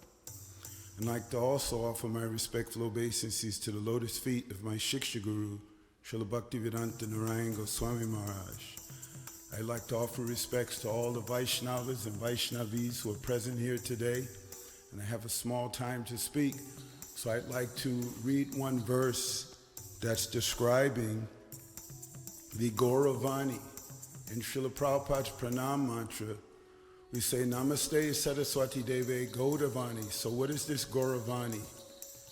I'd like to also offer my respectful obeisances to the lotus feet of my Shiksha Guru, Srila Bhaktivedanta Narayan Goswami Maharaj. I'd like to offer respects to all the Vaishnavas and Vaishnavis who are present here today, and I have a small time to speak, so I'd like to read one verse that's describing the Gauravani. In Śrīla Prabhupāda's pranam mantra, we say, Namaste Saraswati Deve Gauravani. So what is this Gauravani?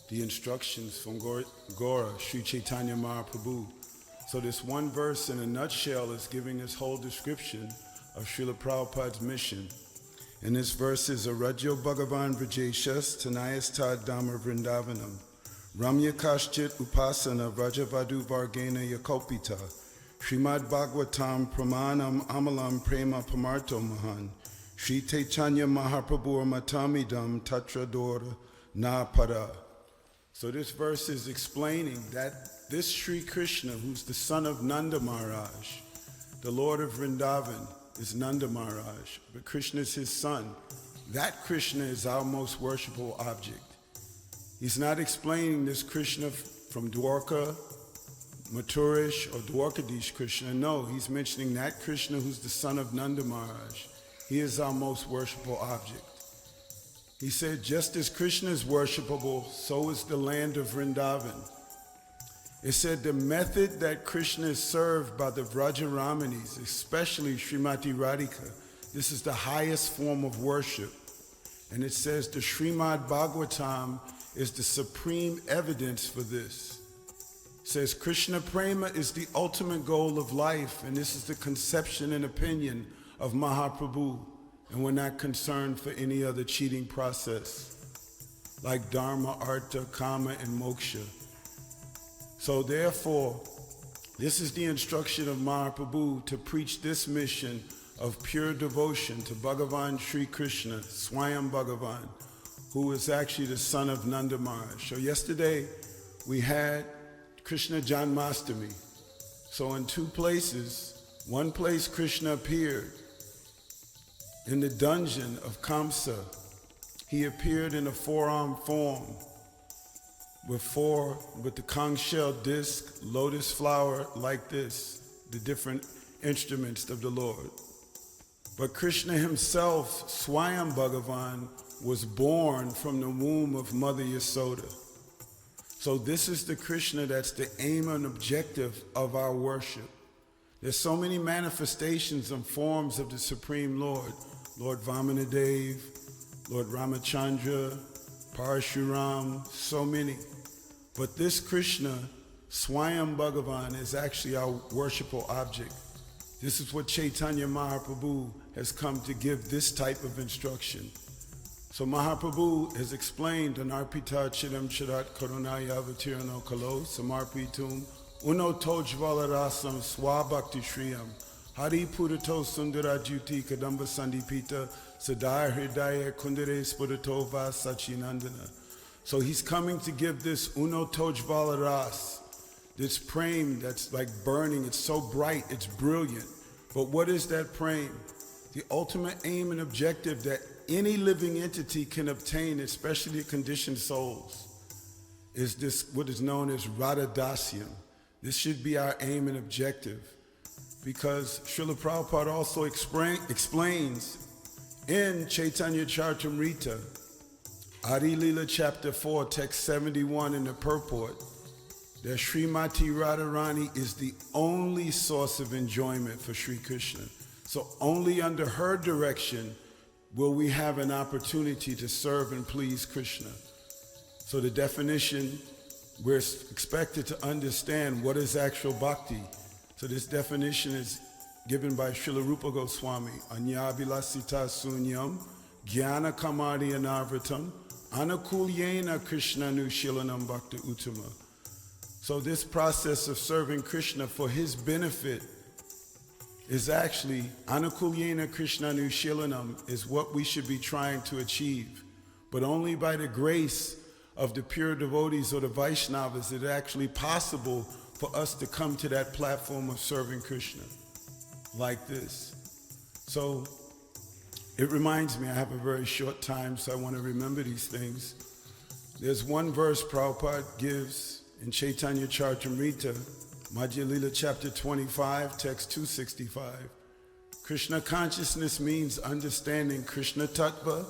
The instructions from Gaura, Sri Chaitanya Mahaprabhu. So this one verse in a nutshell is giving this whole description of Śrīla Prabhupāda's mission. And this verse is Arajyo Bhagavan Vrajeshas Tanayas Tad Dhamma Vrindavanam Ramya Kashchit Upasana Vrajavadu Vargena Yakopita Srimad Bhagavatam Pramanam Amalam Prema Pamarto Mahan Shri Chaitanya Mahaprabhu Matamidam Tatra Dora Na Para. So this verse is explaining that this Sri Krishna, who's the son of Nanda Maharaj, the Lord of Vrindavan, is Nanda Maharaj, but Krishna is his son. That Krishna is our most worshipful object. He's not explaining this Krishna from Dwarka, Mathurish, or Dwarkadish Krishna. No, he's mentioning that Krishna who's the son of Nanda Maharaj. He is our most worshipful object. He said, just as Krishna is worshipable, so is the land of Vrindavan. It said the method that Krishna is served by the Vrajaramanīs, especially Srimati Radhika, this is the highest form of worship. And it says the Srimad Bhagavatam is the supreme evidence for this. It says Krishna Prema is the ultimate goal of life, and this is the conception and opinion of Mahaprabhu, and we're not concerned for any other cheating process like Dharma, Artha, Kama, and Moksha. So therefore, this is the instruction of Mahaprabhu to preach this mission of pure devotion to Bhagavan Sri Krishna, Swayam Bhagavan, who is actually the son of Nanda Maharaj. So yesterday we had Krishna Janmastami. So in two places, one place Krishna appeared in the dungeon of Kamsa. He appeared in a four-armed form with the conch shell disc, lotus flower like this, the different instruments of the Lord. But Krishna himself, Swayam Bhagavan, was born from the womb of Mother Yasoda. So this is the Krishna that's the aim and objective of our worship. There's so many manifestations and forms of the Supreme Lord. Lord Vamanadev, Lord Ramachandra, Parashuram, so many. But this Krishna, Swayam Bhagavan, is actually our worshipful object. This is what Chaitanya Mahaprabhu has come to give this type of instruction. So Mahaprabhu has explained in Arpita Chidam Chirat Karunaya Avatirano Kalo Samarpitum Uno Tojvala Rasam Swabhakti Shriyam Hari Purato Sundara Juti Kadamba Sandipita Sadar Hridaya Kundare Spuratova Sachinandana. So he's coming to give this Uno Tojvala Ras, this prem that's like burning. It's so bright, it's brilliant. But what is that prem? The ultimate aim and objective that any living entity can obtain, especially conditioned souls, is this what is known as Radha Dasyam. This should be our aim and objective, because Śrīla Prabhupāda also explains in Chaitanya Charitamrita, Adi Lila chapter 4, text 71 in the purport, that Srimati Radharani is the only source of enjoyment for Sri Krishna. So only under her direction will we have an opportunity to serve and please Krishna. So the definition, we're expected to understand what is actual bhakti. So this definition is given by Śrīla Rupa Goswami. Anyabhilasita sunyam, jnana kamari anarvatam, anakulyena Krishna nushilanam bhakta uttama. So this process of serving Krishna for his benefit is actually, Anukulyena Krishna Nushilanam, is what we should be trying to achieve. But only by the grace of the pure devotees or the Vaishnavas is it actually possible for us to come to that platform of serving Krishna like this. So it reminds me, I have a very short time, so I want to remember these things. There's one verse Prabhupada gives in Chaitanya Charitamrita, Madhya Lila chapter 25, text 265. Krishna consciousness means understanding Krishna Tattva,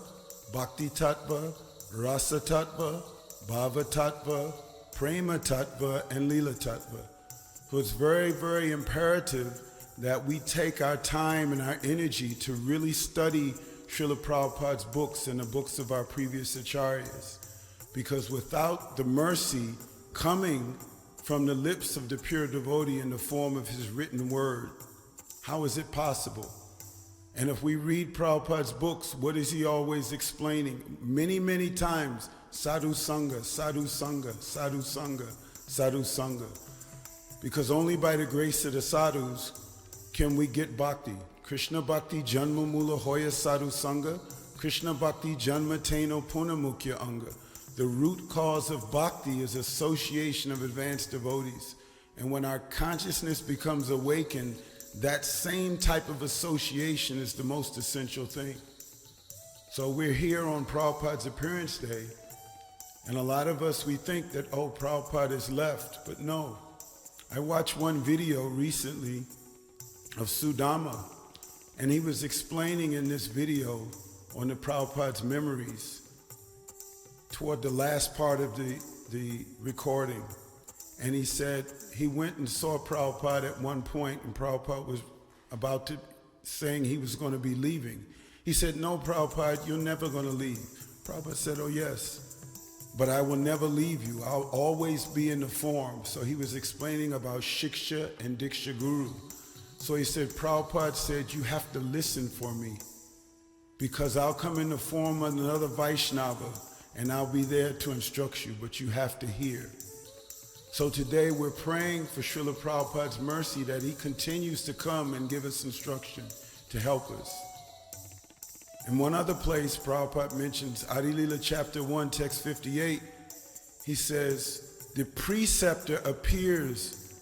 Bhakti Tattva, Rasa Tattva, Bhava Tattva, Prema Tattva, and Lila Tattva. So it's very, very imperative that we take our time and our energy to really study Śrīla Prabhupāda's books and the books of our previous acharyas. Because without the mercy coming from the lips of the pure devotee in the form of his written word, how is it possible? And if we read Prabhupada's books, what is he always explaining? Many, many times, sadhu sangha, sadhu sangha, sadhu sangha, sadhu sangha. Because only by the grace of the sadhus can we get bhakti. Krishna bhakti janma mula hoya sadhu sangha, Krishna bhakti janma teno punamukya anga. The root cause of bhakti is association of advanced devotees. And when our consciousness becomes awakened, that same type of association is the most essential thing. So we're here on Prabhupada's appearance day, and a lot of us, we think that, oh, Prabhupada is left, but no. I watched one video recently of Surottama, and he was explaining in this video on the Prabhupada's memories toward the last part of the recording. And he said he went and saw Prabhupada at one point, and Prabhupada was about to saying he was going to be leaving. He said, no, Prabhupada, you're never going to leave. Prabhupada said, oh yes, but I will never leave you. I'll always be in the form. So he was explaining about Shiksha and Diksha Guru. So he said, Prabhupada said, you have to listen for me, because I'll come in the form of another Vaishnava, and I'll be there to instruct you, but you have to hear. So today we're praying for Śrīla Prabhupāda's mercy that he continues to come and give us instruction. to help us. In one other place, Prabhupada mentions Adi Lila chapter 1, text 58. He says, the preceptor appears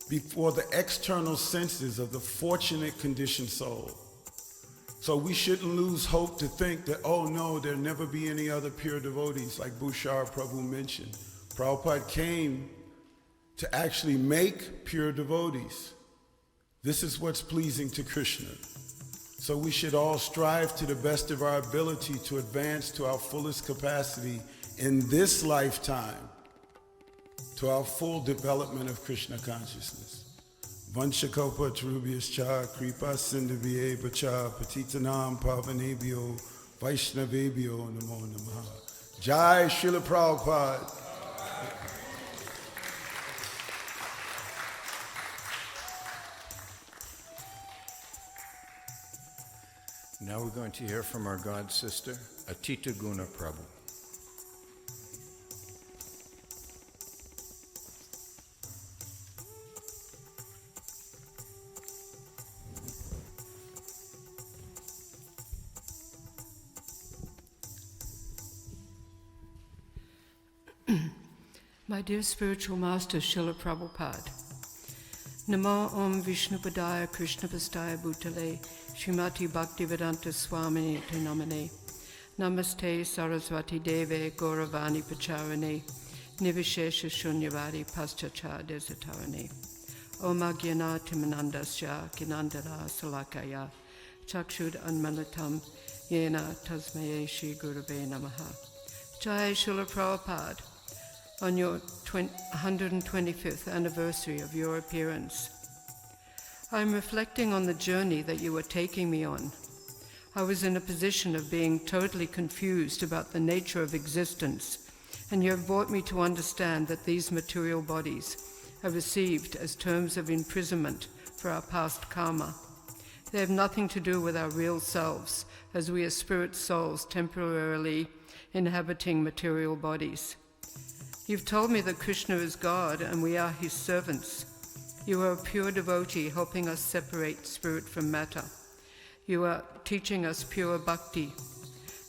before the external senses of the fortunate conditioned soul. So we shouldn't lose hope to think that, oh no, there'll never be any other pure devotees, like Bhūṣāra Prabhu mentioned. Prabhupada came to actually make pure devotees. This is what's pleasing to Krishna. So we should all strive to the best of our ability to advance to our fullest capacity in this lifetime to our full development of Krishna consciousness. Vanchakalpa Tarubhyascha Kripa Sindhavye Cha Patitanam Pavanebhyo Vaiṣṇavebhyo Namo Namaha. Jai Śrīla Prabhupāda. Now we're going to hear from our god sister, Atītaguṇa Prabhu. My dear spiritual master, Śrīla Prabhupāda, Namo Om Vishnupadaya Krishna Pastaya Bhutale Śrīmati Bhaktivedanta Swamini Te Namane Namaste Saraswati Deve Gauravani Pacharane Nivishesha Shunyavadi Paschacha Desatarane Om Agyana Timanandasya Kinandara Salakaya Chakshud Anmalatam Yena Tasmaye Shri Gurave Namaha. Jai Śrīla Prabhupāda. On your 125th anniversary of your appearance, I am reflecting on the journey that you were taking me on. I was in a position of being totally confused about the nature of existence, and you have brought me to understand that these material bodies are received as terms of imprisonment for our past karma. They have nothing to do with our real selves, as we are spirit souls temporarily inhabiting material bodies. You've told me that Krishna is God and we are his servants. You are a pure devotee helping us separate spirit from matter. You are teaching us pure bhakti.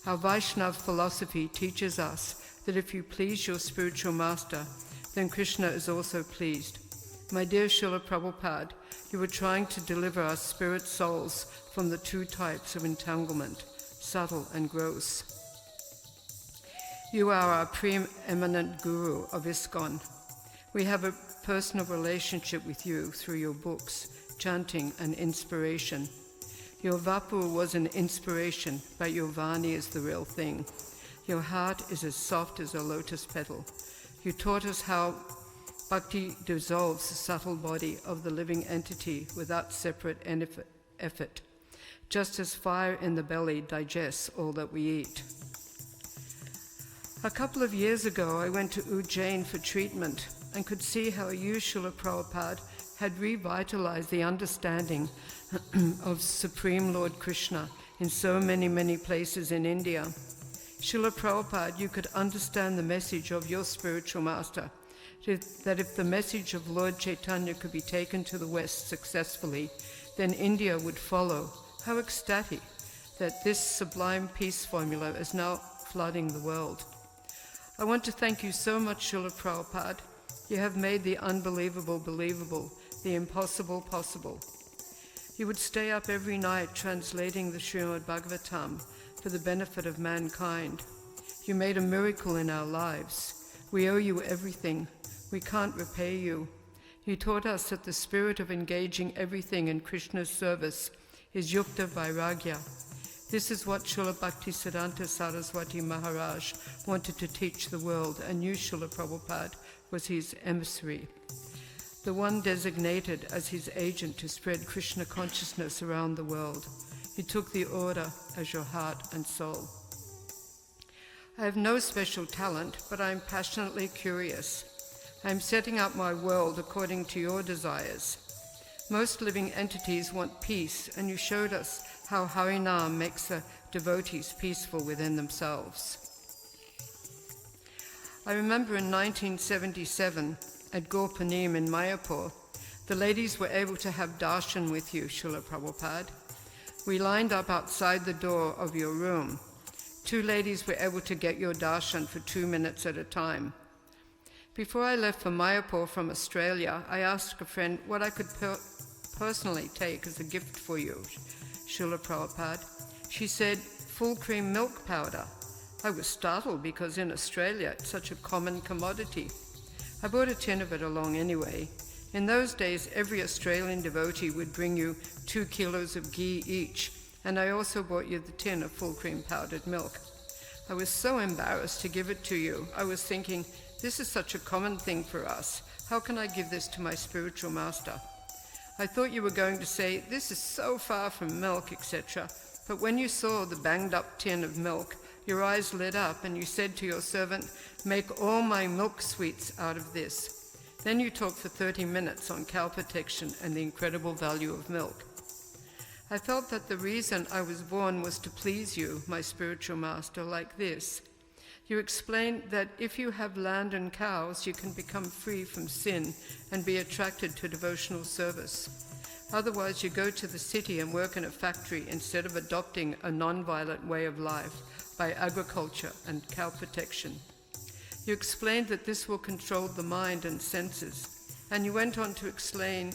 Our Vaishnava philosophy teaches us that if you please your spiritual master, then Krishna is also pleased. My dear Śrīla Prabhupāda, you are trying to deliver us spirit souls from the two types of entanglement, subtle and gross. You are our preeminent guru of ISKCON. We have a personal relationship with you through your books, chanting, and inspiration. Your Vapu was an inspiration, but your Vani is the real thing. Your heart is as soft as a lotus petal. You taught us how bhakti dissolves the subtle body of the living entity without separate effort, just as fire in the belly digests all that we eat. A couple of years ago, I went to Ujjain for treatment and could see how you, Śrīla Prabhupāda, had revitalized the understanding of Supreme Lord Krishna in so many places in India. Śrīla Prabhupāda, you could understand the message of your spiritual master, that if the message of Lord Chaitanya could be taken to the West successfully, then India would follow. How ecstatic that this sublime peace formula is now flooding the world. I want to thank you so much, Śrīla Prabhupāda. You have made the unbelievable believable, the impossible possible. You would stay up every night translating the Srimad Bhagavatam for the benefit of mankind. You made a miracle in our lives. We owe you everything. We can't repay you. You taught us that the spirit of engaging everything in Krishna's service is Yukta Vairagya. This is what Śrīla Bhaktisiddhanta Saraswati Maharaj wanted to teach the world, and you, Śrīla Prabhupāda, was his emissary, the one designated as his agent to spread Krishna consciousness around the world. You took the order as your heart and soul. I have no special talent, but I am passionately curious. I am setting up my world according to your desires. Most living entities want peace, and you showed us how Harinam makes the devotees peaceful within themselves. I remember in 1977 at Gorpanim in Mayapur, the ladies were able to have darshan with you, Śrīla Prabhupāda. We lined up outside the door of your room. 2 ladies were able to get your darshan for 2 minutes at a time. Before I left for Mayapur from Australia, I asked a friend what I could personally take as a gift for you, Śrīla Prabhupāda. She said, full cream milk powder. I was startled because in Australia it's such a common commodity. I bought a tin of it along anyway. In those days, every Australian devotee would bring you 2 kilos of ghee each, and I also bought you the tin of full cream powdered milk. I was so embarrassed to give it to you. I was thinking, this is such a common thing for us. How can I give this to my spiritual master? I thought you were going to say, this is so far from milk, etc. But when you saw the banged up tin of milk, your eyes lit up and you said to your servant, make all my milk sweets out of this. Then you talked for 30 minutes on cow protection and the incredible value of milk. I felt that the reason I was born was to please you, my spiritual master, like this. You explained that if you have land and cows, you can become free from sin and be attracted to devotional service. Otherwise, you go to the city and work in a factory instead of adopting a non-violent way of life by agriculture and cow protection. You explained that this will control the mind and senses, and you went on to explain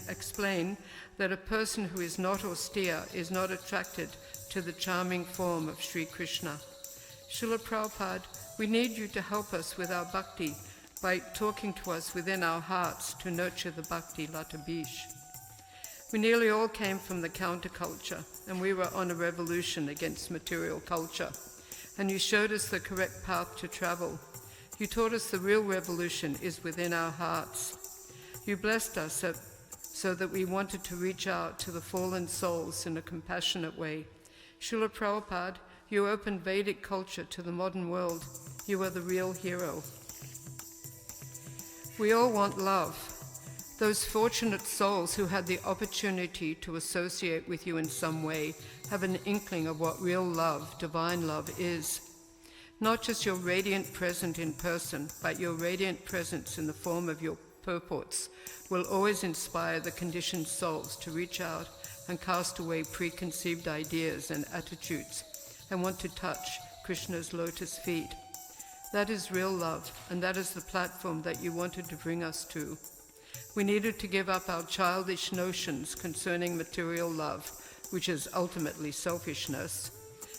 that a person who is not austere is not attracted to the charming form of Sri Krishna. Śrīla Prabhupāda, we need you to help us with our bhakti by talking to us within our hearts to nurture the bhakti lata bish. We nearly all came from the counterculture, and we were on a revolution against material culture, and you showed us the correct path to travel. You taught us the real revolution is within our hearts. You blessed us so that we wanted to reach out to the fallen souls in a compassionate way. Śrīla Prabhupāda, you opened Vedic culture to the modern world. You are the real hero. We all want love. Those fortunate souls who had the opportunity to associate with you in some way have an inkling of what real love, divine love, is. Not just your radiant presence in person, but your radiant presence in the form of your purports will always inspire the conditioned souls to reach out and cast away preconceived ideas and attitudes and want to touch Krishna's lotus feet. That is real love, and that is the platform that you wanted to bring us to. We needed to give up our childish notions concerning material love, which is ultimately selfishness,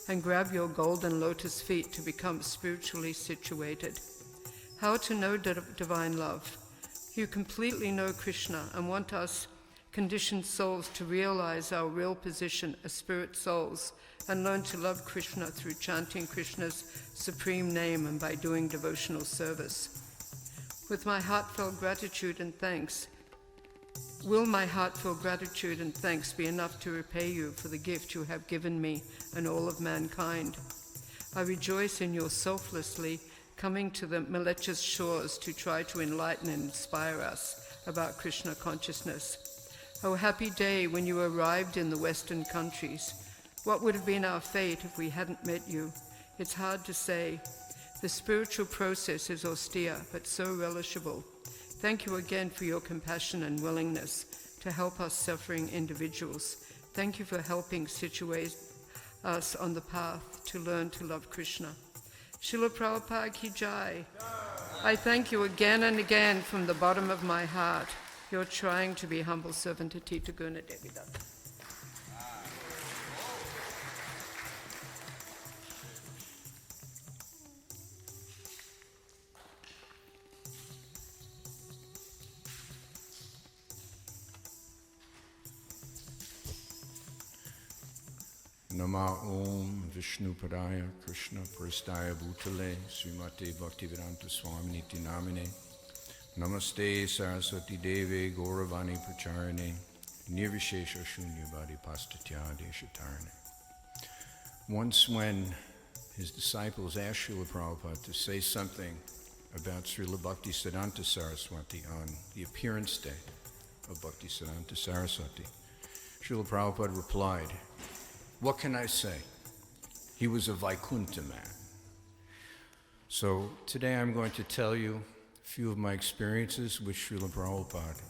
and grab your golden lotus feet to become spiritually situated. How to know divine love? You completely know Krishna and want us conditioned souls to realize our real position as spirit souls and learn to love Krishna through chanting Krishna's supreme name and by doing devotional service. With my heartfelt gratitude and thanks, will my heartfelt gratitude and thanks be enough to repay you for the gift you have given me and all of mankind? I rejoice in your selflessly coming to the malicious shores to try to enlighten and inspire us about Krishna consciousness. Oh, happy day when you arrived in the Western countries. What would have been our fate if we hadn't met you? It's hard to say. The spiritual process is austere, but so relishable. Thank you again for your compassion and willingness to help us suffering individuals. Thank you for helping situate us on the path to learn to love Krishna. Śrīla Prabhupāda ki jai. I thank you again and again from the bottom of my heart. You're trying to be humble servant Atītaguṇa Devidata. Nama Om Vishnupadaya Krishna Prasthaya Bhutale Srimate Bhaktivedanta Swaminiti Namine Namaste Saraswati Deve Gauravani Pracharane Nirvishesha Shunyavadi Pastatya Deshatarane. Once when his disciples asked Śrīla Prabhupāda to say something about Srila Bhaktisiddhanta Saraswati on the appearance day of Bhaktisiddhanta Saraswati, Śrīla Prabhupāda replied, "What can I say? He was a Vaikuntha man." So today I'm going to tell you a few of my experiences with Śrīla Prabhupāda.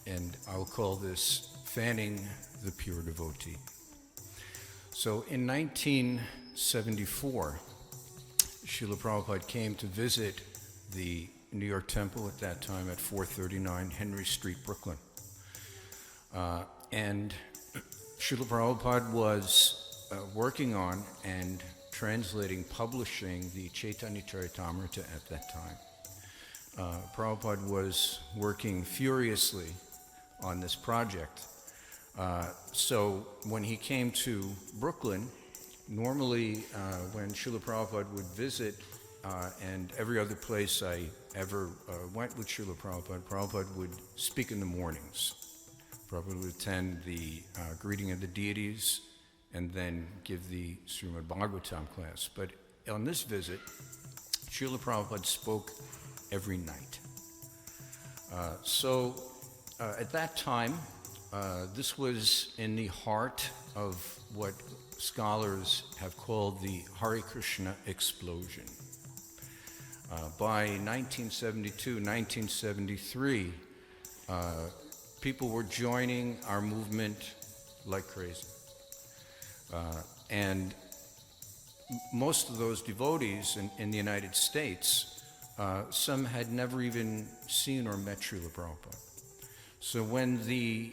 And I'll call this fanning the pure devotee. So in 1974, Śrīla Prabhupāda came to visit the New York Temple at that time at 439 Henry Street, Brooklyn. And Śrīla Prabhupāda was working on and translating, publishing the Chaitanya Charitamrita at that time. Prabhupada was working furiously on this project. So when he came to Brooklyn, normally when Śrīla Prabhupada would visit, and every other place I ever went with Śrīla Prabhupada, Prabhupada would speak in the mornings. Prabhupada would attend the greeting of the deities and then give the Srimad Bhagavatam class. But on this visit, Śrīla Prabhupada spoke every night. So at that time, this was in the heart of what scholars have called the Hare Krishna explosion. By 1972, 1973, people were joining our movement like crazy. And most of those devotees in the United States, some had never even seen or met Śrīla Prabhupada. So when the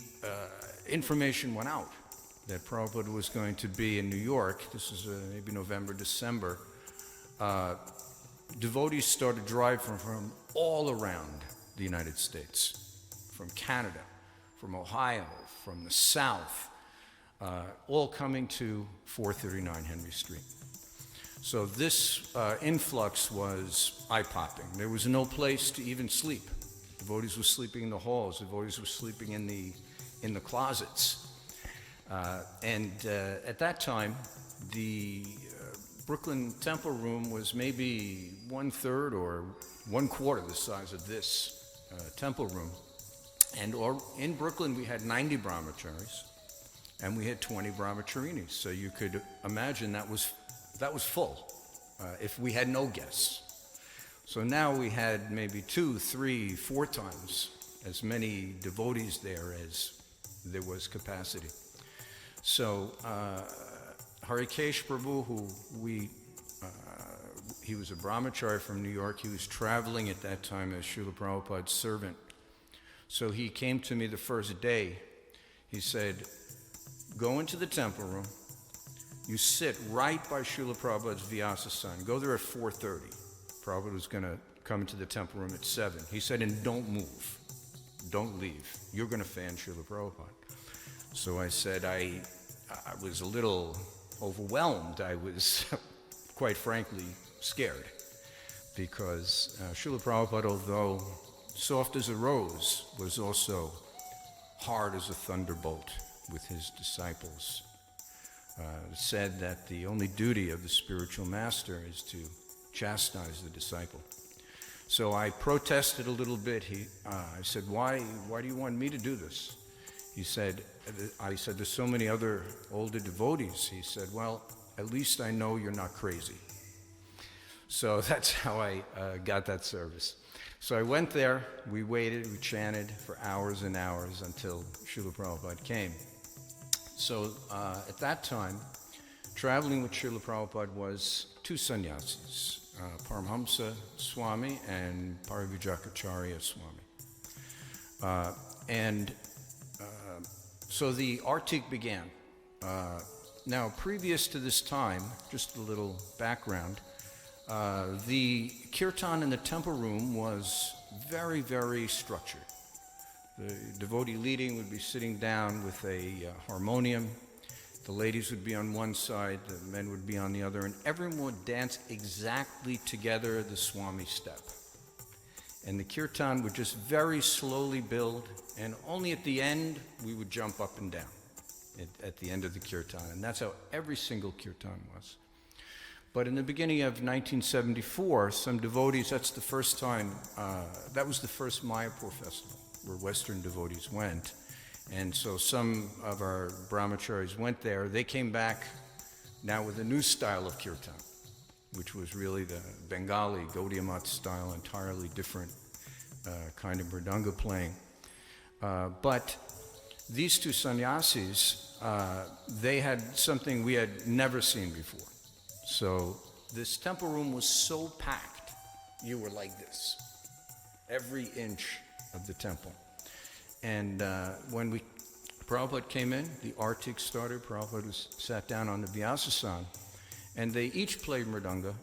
information went out that Prabhupada was going to be in New York, this is maybe November, December, devotees started driving from all around the United States, from Canada, from Ohio, from the South, all coming to 439 Henry Street. So this influx was eye-popping. There was no place to even sleep. Devotees were sleeping in the halls. Devotees were sleeping in the closets. And at that time, the Brooklyn Temple Room was maybe 1/3 or 1/4 the size of this temple room. And in Brooklyn, we had 90 brahmacharis, and we had 20 brahmacharinis. So you could imagine that was full if we had no guests. So now we had maybe 2, 3, 4 times as many devotees there as there was capacity. So Harikesh Prabhu, who he was a brahmachari from New York. He was traveling at that time as Śrīla Prabhupāda's servant. So he came to me the first day. He said, go into the temple room. You sit right by Śrīla Prabhupāda's Vyasa son. Go there at 4:30. Prabhupada was going to come into the temple room at 7. He said, and don't move. Don't leave. You're going to fan Śrīla Prabhupada. So I said, I was a little overwhelmed. I was, quite frankly, scared. Because Śrīla Prabhupada, although soft as a rose, was also hard as a thunderbolt with his disciples. Said that the only duty of the spiritual master is to chastise the disciple. So I protested a little bit. I said, why do you want me to do this? I said, there's so many other older devotees. He said, well, at least I know you're not crazy. So that's how I got that service. So I went there, we waited, we chanted for hours and hours until Śrīla Prabhupada came. So at that time, traveling with Śrīla Prabhupada was 2 sannyasis, Paramhamsa Swami and Parivijakacharya Swami. So the artik began. Now, previous to this time, just a little background, the kirtan in the temple room was very, very structured. The devotee leading would be sitting down with a harmonium. The ladies would be on one side, the men would be on the other, and everyone would dance exactly together the Swami step. And the kirtan would just very slowly build, and only at the end we would jump up and down at the end of the kirtan. And that's how every single kirtan was. But in the beginning of 1974, some devotees, that's the first time, that was the first Mayapur festival where Western devotees went. And so some of our brahmacharis went there. They came back now with a new style of kirtan, which was really the Bengali Gaudiya Math style, entirely different kind of mridanga playing. But these two sannyasis, they had something we had never seen before. So this temple room was so packed, you were like this, every inch of the temple. And when Prabhupada came in, the artik started, Prabhupada sat down on the Vyasa, and they each played mridanga,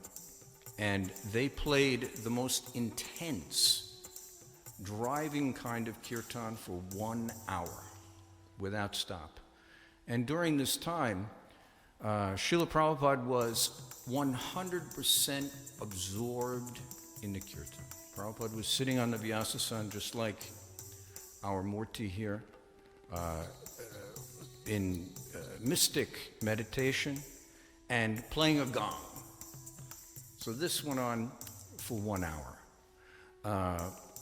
and they played the most intense, driving kind of kirtan for 1 hour without stop. And during this time, Śrīla Prabhupāda was 100% absorbed in the kirtan. Prabhupada was sitting on the Vyasa just like our Murti here, in mystic meditation and playing a gong. So this went on for 1 hour.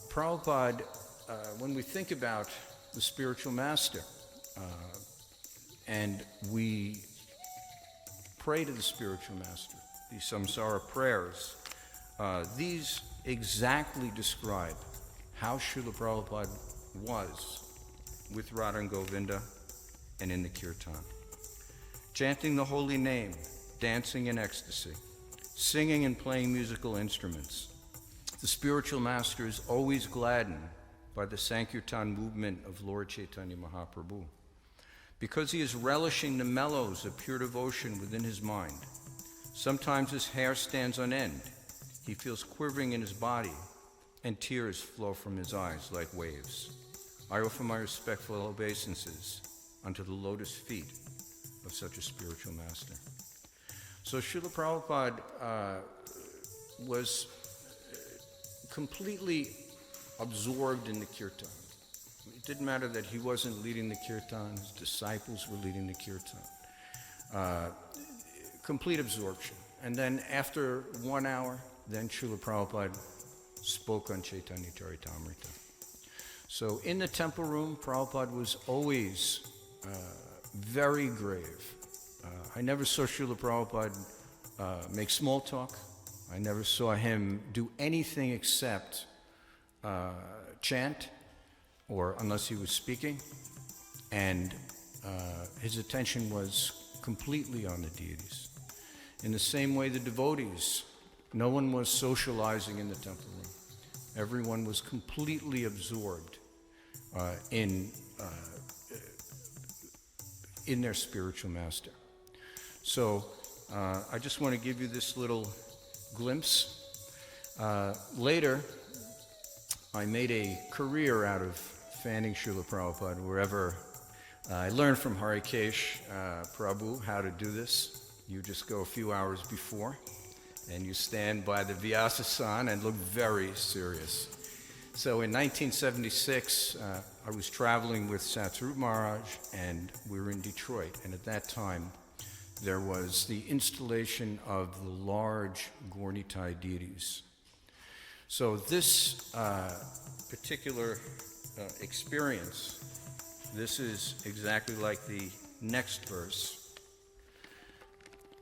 Prabhupada, when we think about the spiritual master, and we pray to the spiritual master, these samsara prayers, these exactly describe how Śrīla Prabhupāda was with Radha and Govinda and in the kirtan. Chanting the holy name, dancing in ecstasy, singing and playing musical instruments. The spiritual master is always gladdened by the Sankirtan movement of Lord Chaitanya Mahaprabhu. Because he is relishing the mellows of pure devotion within his mind. Sometimes his hair stands on end. He feels quivering in his body, and tears flow from his eyes like waves. I offer my respectful obeisances unto the lotus feet of such a spiritual master. So Śrīla Prabhupāda was completely absorbed in the kirtan. It didn't matter that he wasn't leading the kirtan, his disciples were leading the kirtan. Complete absorption. And then after 1 hour, then Śrīla Prabhupāda spoke on Chaitanya Charitamrita. So in the temple room, Prabhupada was always very grave. I never saw Śrīla Prabhupāda make small talk. I never saw him do anything except chant, or unless he was speaking, and his attention was completely on the deities. In the same way, the devotees, no one was socializing in the temple room. Everyone was completely absorbed in their spiritual master. So I just want to give you this little glimpse. Later, I made a career out of fanning Śrīla Prabhupāda wherever. I learned from Harikesh Prabhu how to do this. You just go a few hours before, and you stand by the Vyasa and look very serious. So in 1976, I was traveling with Haṁsarūpa Maharaj, and we were in Detroit. And at that time, there was the installation of the large Gaura-Nitai deities. So this particular experience, this is exactly like the next verse.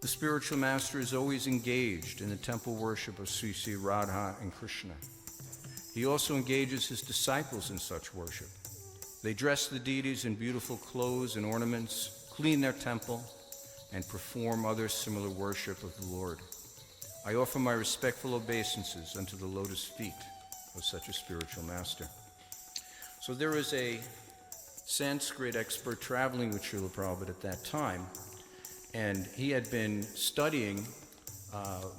The spiritual master is always engaged in the temple worship of Sri Sri Radha and Krishna. He also engages his disciples in such worship. They dress the deities in beautiful clothes and ornaments, clean their temple, and perform other similar worship of the Lord. I offer my respectful obeisances unto the lotus feet of such a spiritual master. So there was a Sanskrit expert traveling with Śrīla Prabhupada at that time, and he had been studying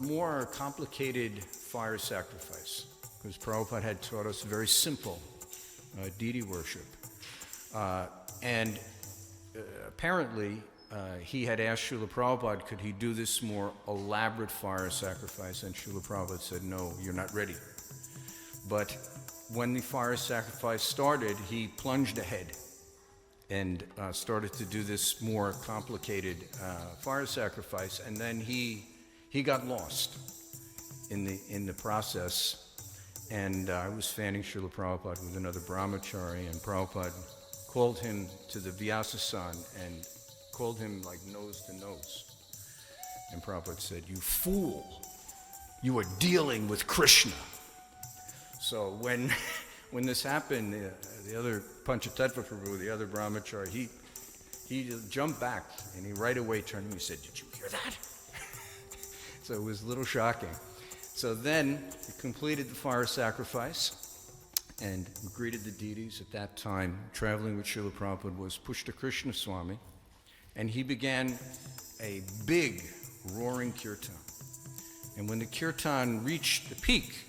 more complicated fire sacrifice, because Prabhupada had taught us very simple deity worship. Apparently, he had asked Śrīla Prabhupada, could he do this more elaborate fire sacrifice? And Śrīla Prabhupada said, no, you're not ready. But when the fire sacrifice started, he plunged ahead and started to do this more complicated fire sacrifice. And then he got lost in the process. And I was fanning Śrīla Prabhupada with another brahmachari, and Prabhupada called him to the Vyasa and called him like nose to nose. And Prabhupada said, "You fool, you are dealing with Krishna." So when when this happened, the other Pañcaratna Prabhu, the other brahmachari, he just jumped back and he right away turned to me and said, "Did you hear that?" So it was a little shocking. So then we completed the fire sacrifice and greeted the deities. At that time, traveling with Śrīla Prabhupāda was Puṣpāñjali Swami, and he began a big roaring kirtan. And when the kirtan reached the peak,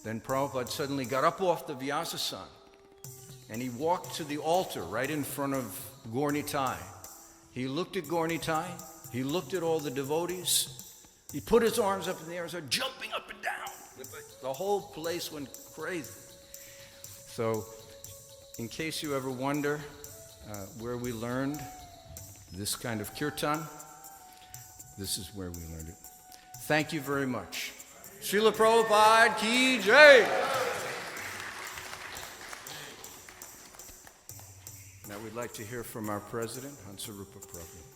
then Prabhupada suddenly got up off the Vyasa sun and he walked to the altar right in front of Gaur Nitai. He looked at Gaur Nitai, he looked at all the devotees, he put his arms up in the air and started jumping up and down. The whole place went crazy. So, in case you ever wonder where we learned this kind of kirtan, this is where we learned it. Thank you very much. Śrīla Prabhupāda ki jai! Now we'd like to hear from our president, Haṁsarūpa Prabhu.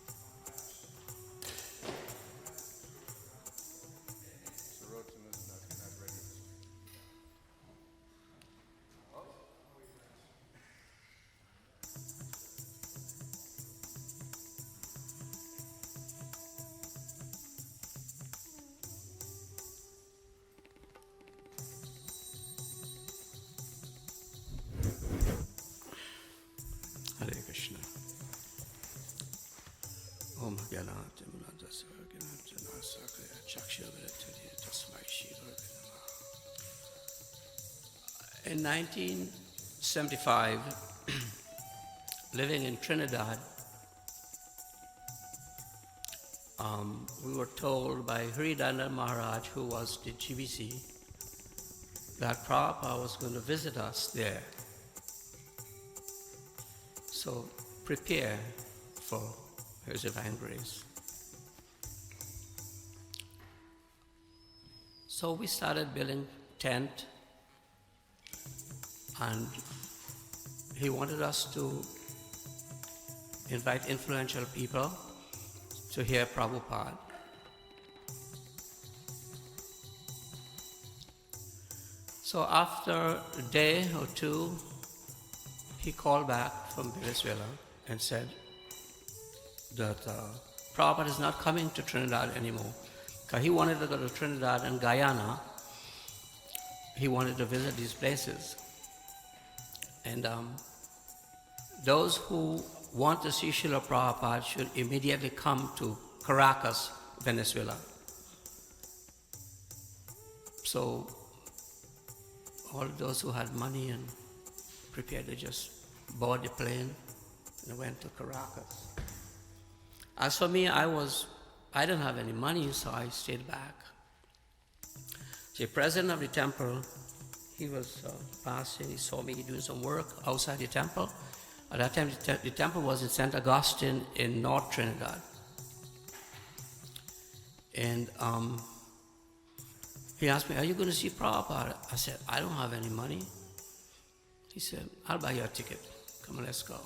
Hare Krishna. Om In 1975, living in Trinidad, we were told by Haridanda Maharaj, who was the GBC, that Prabhupada was going to visit us there. So prepare for His divine grace. So we started building tent, and he wanted us to invite influential people to hear Prabhupada. So after a day or two, he called back from Venezuela and said that Prabhupada is not coming to Trinidad anymore. Because he wanted to go to Trinidad and Guyana. He wanted to visit these places. And those who want to see Śrīla Prabhupada should immediately come to Caracas, Venezuela. So all those who had money and prepared to just board the plane and went to Caracas. As for me, I didn't have any money, so I stayed back. The president of the temple, he was passing, he saw me doing some work outside the temple. At that time, the temple was in St. Augustine in North Trinidad. And he asked me, "Are you going to see Prabhupada?" I said, "I don't have any money." He said, "I'll buy you a ticket. Come on, let's go."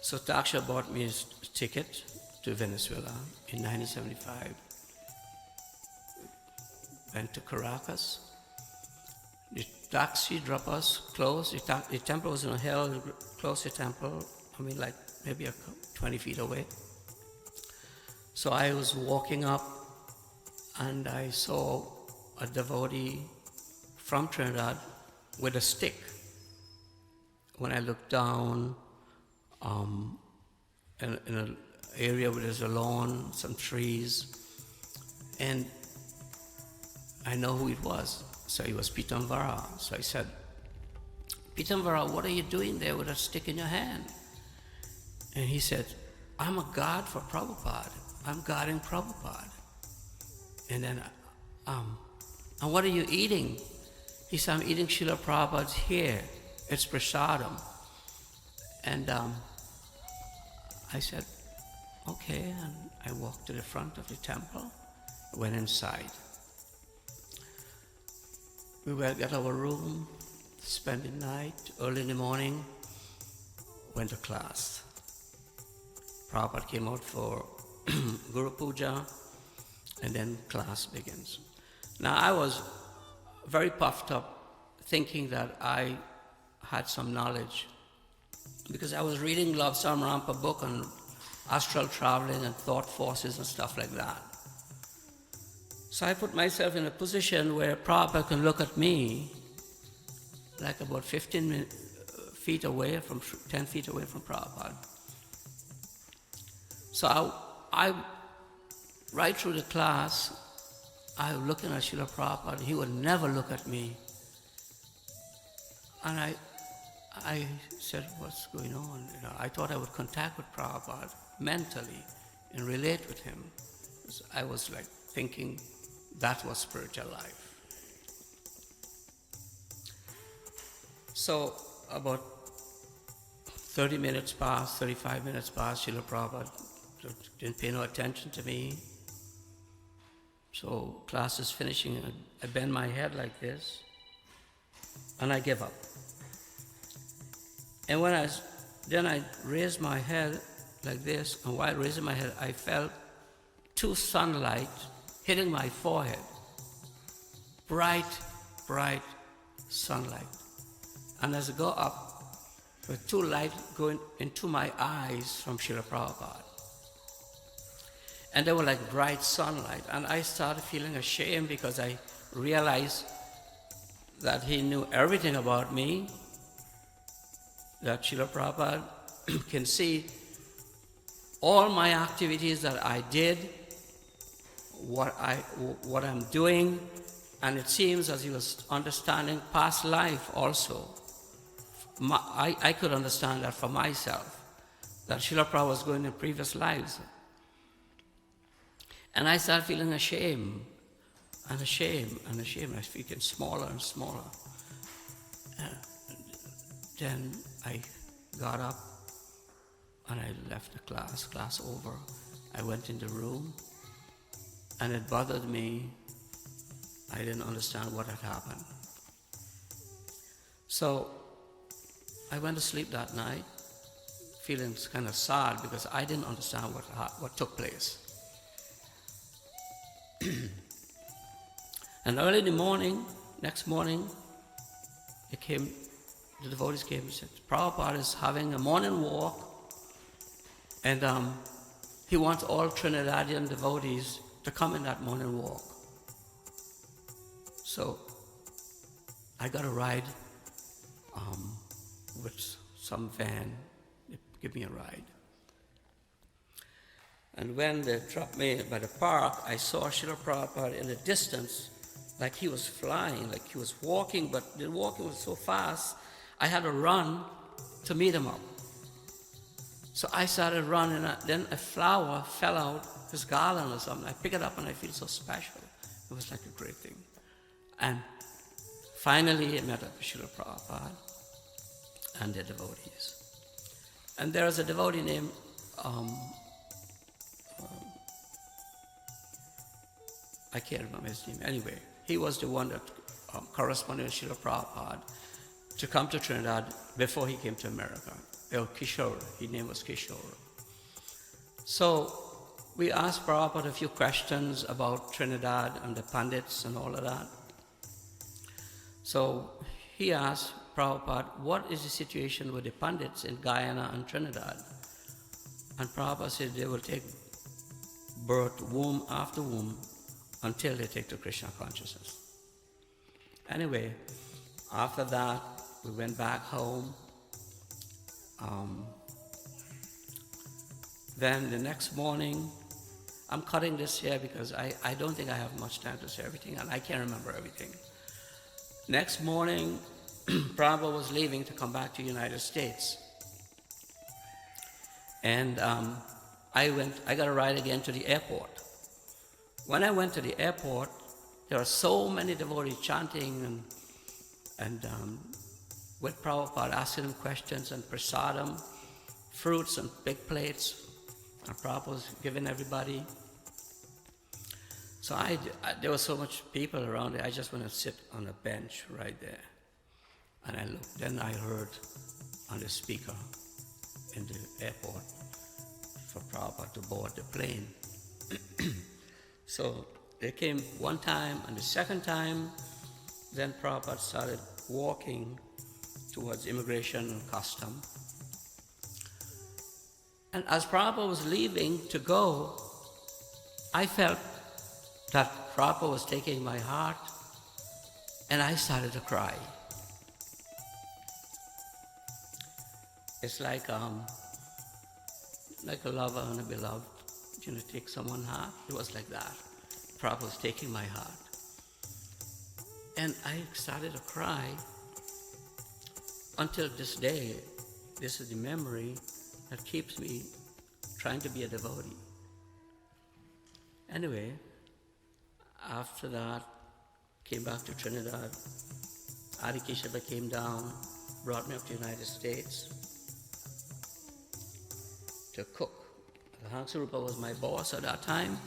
So Taksha bought me a ticket to Venezuela in 1975. Went to Caracas. The taxi dropped us close. The temple was on a hill, close to the temple. I mean, like maybe 20 feet away. So I was walking up and I saw a devotee from Trinidad with a stick. When I looked down in an area where there's a lawn, some trees, and I know who it was. So it was Pitamvara. So I said, "Pitamvara, what are you doing there with a stick in your hand?" And he said, "I'm a guard for Prabhupada. I'm guarding Prabhupada." And then, "And what are you eating?" He said, "I'm eating Śrīla Prabhupada's hair. It's prasadam." And I said, "Okay." And I walked to the front of the temple, went inside. We were at our room, spent the night, early in the morning, went to class. Prabhupada came out for Guru Puja, and then class begins. Now I was very puffed up thinking that I had some knowledge, because I was reading Haṁsarūpa book on astral traveling and thought forces and stuff like that. So I put myself in a position where Prabhupada can look at me like about 10 feet away from Prabhupada. So I right through the class, I was looking at Śrīla Prabhupāda. He would never look at me. And I said, what's going on? I thought I would contact with Prabhupada mentally and relate with him. So I was like thinking that was spiritual life. So about 30 minutes passed, 35 minutes passed, Śrīla Prabhupāda didn't pay no attention to me. So class is finishing, I bend my head like this, and I give up. And then I raised my head like this, and while raising my head, I felt two sunlight hitting my forehead. Bright, bright sunlight. And as I go up, with two lights going into my eyes from Śrīla Prabhupāda. And they were like bright sunlight. And I started feeling ashamed because I realized that he knew everything about me, that Śrīla Prabhupāda can see all my activities that I did, what I'm doing, and it seems as he was understanding past life also. I could understand that for myself, that Śrīla Prabhupāda was going in previous lives. And I started feeling ashamed, and ashamed, and ashamed. I was feeling smaller and smaller. Then I got up and I left the class over. I went in the room, and it bothered me. I didn't understand what had happened. So I went to sleep that night, feeling kind of sad because I didn't understand what took place. And early in the morning, next morning, the devotees came and said, Prabhupada is having a morning walk, and he wants all Trinidadian devotees to come in that morning walk. So I got a ride with some van. They give me a ride. And when they dropped me by the park, I saw Śrīla Prabhupāda in the distance, like he was flying, like he was walking, but the walking was so fast, I had to run to meet him up. So I started running, and then a flower fell out, his garland or something. I pick it up and I feel so special. It was like a great thing. And finally I met up with Śrīla Prabhupāda and the devotees. And there was a devotee named I can't remember his name. Anyway, he was the one that corresponded with Śrīla Prabhupāda to come to Trinidad before he came to America. Kishore, his name was Kishore. So we asked Prabhupada a few questions about Trinidad and the Pandits and all of that. So he asked Prabhupada, what is the situation with the Pandits in Guyana and Trinidad? And Prabhupada said they will take birth womb after womb until they take to Krishna consciousness. Anyway, after that, we went back home. Then the next morning, I'm cutting this here because I don't think I have much time to say everything, and I can't remember everything. Next morning, Prabhupada was leaving to come back to the United States. And I got a ride again to the airport. When I went to the airport, there were so many devotees chanting and with Prabhupada asking him questions and prasadam, fruits and big plates, and Prabhupada was giving everybody. So there was so much people around there, I just went to sit on a bench right there. And I looked, then I heard on the speaker in the airport for Prabhupada to board the plane. So they came one time, and the second time, then Prabhupada started walking towards immigration and custom. And as Prabhupada was leaving to go, I felt that Prabhupada was taking my heart, and I started to cry. It's like a lover and a beloved, take someone's heart. It was like that. Prabhupada was taking my heart. And I started to cry until this day. This is the memory that keeps me trying to be a devotee. Anyway, after that, came back to Trinidad. Adi Keshava came down, brought me up to the United States to cook. Haṁsarūpa was my boss at that time,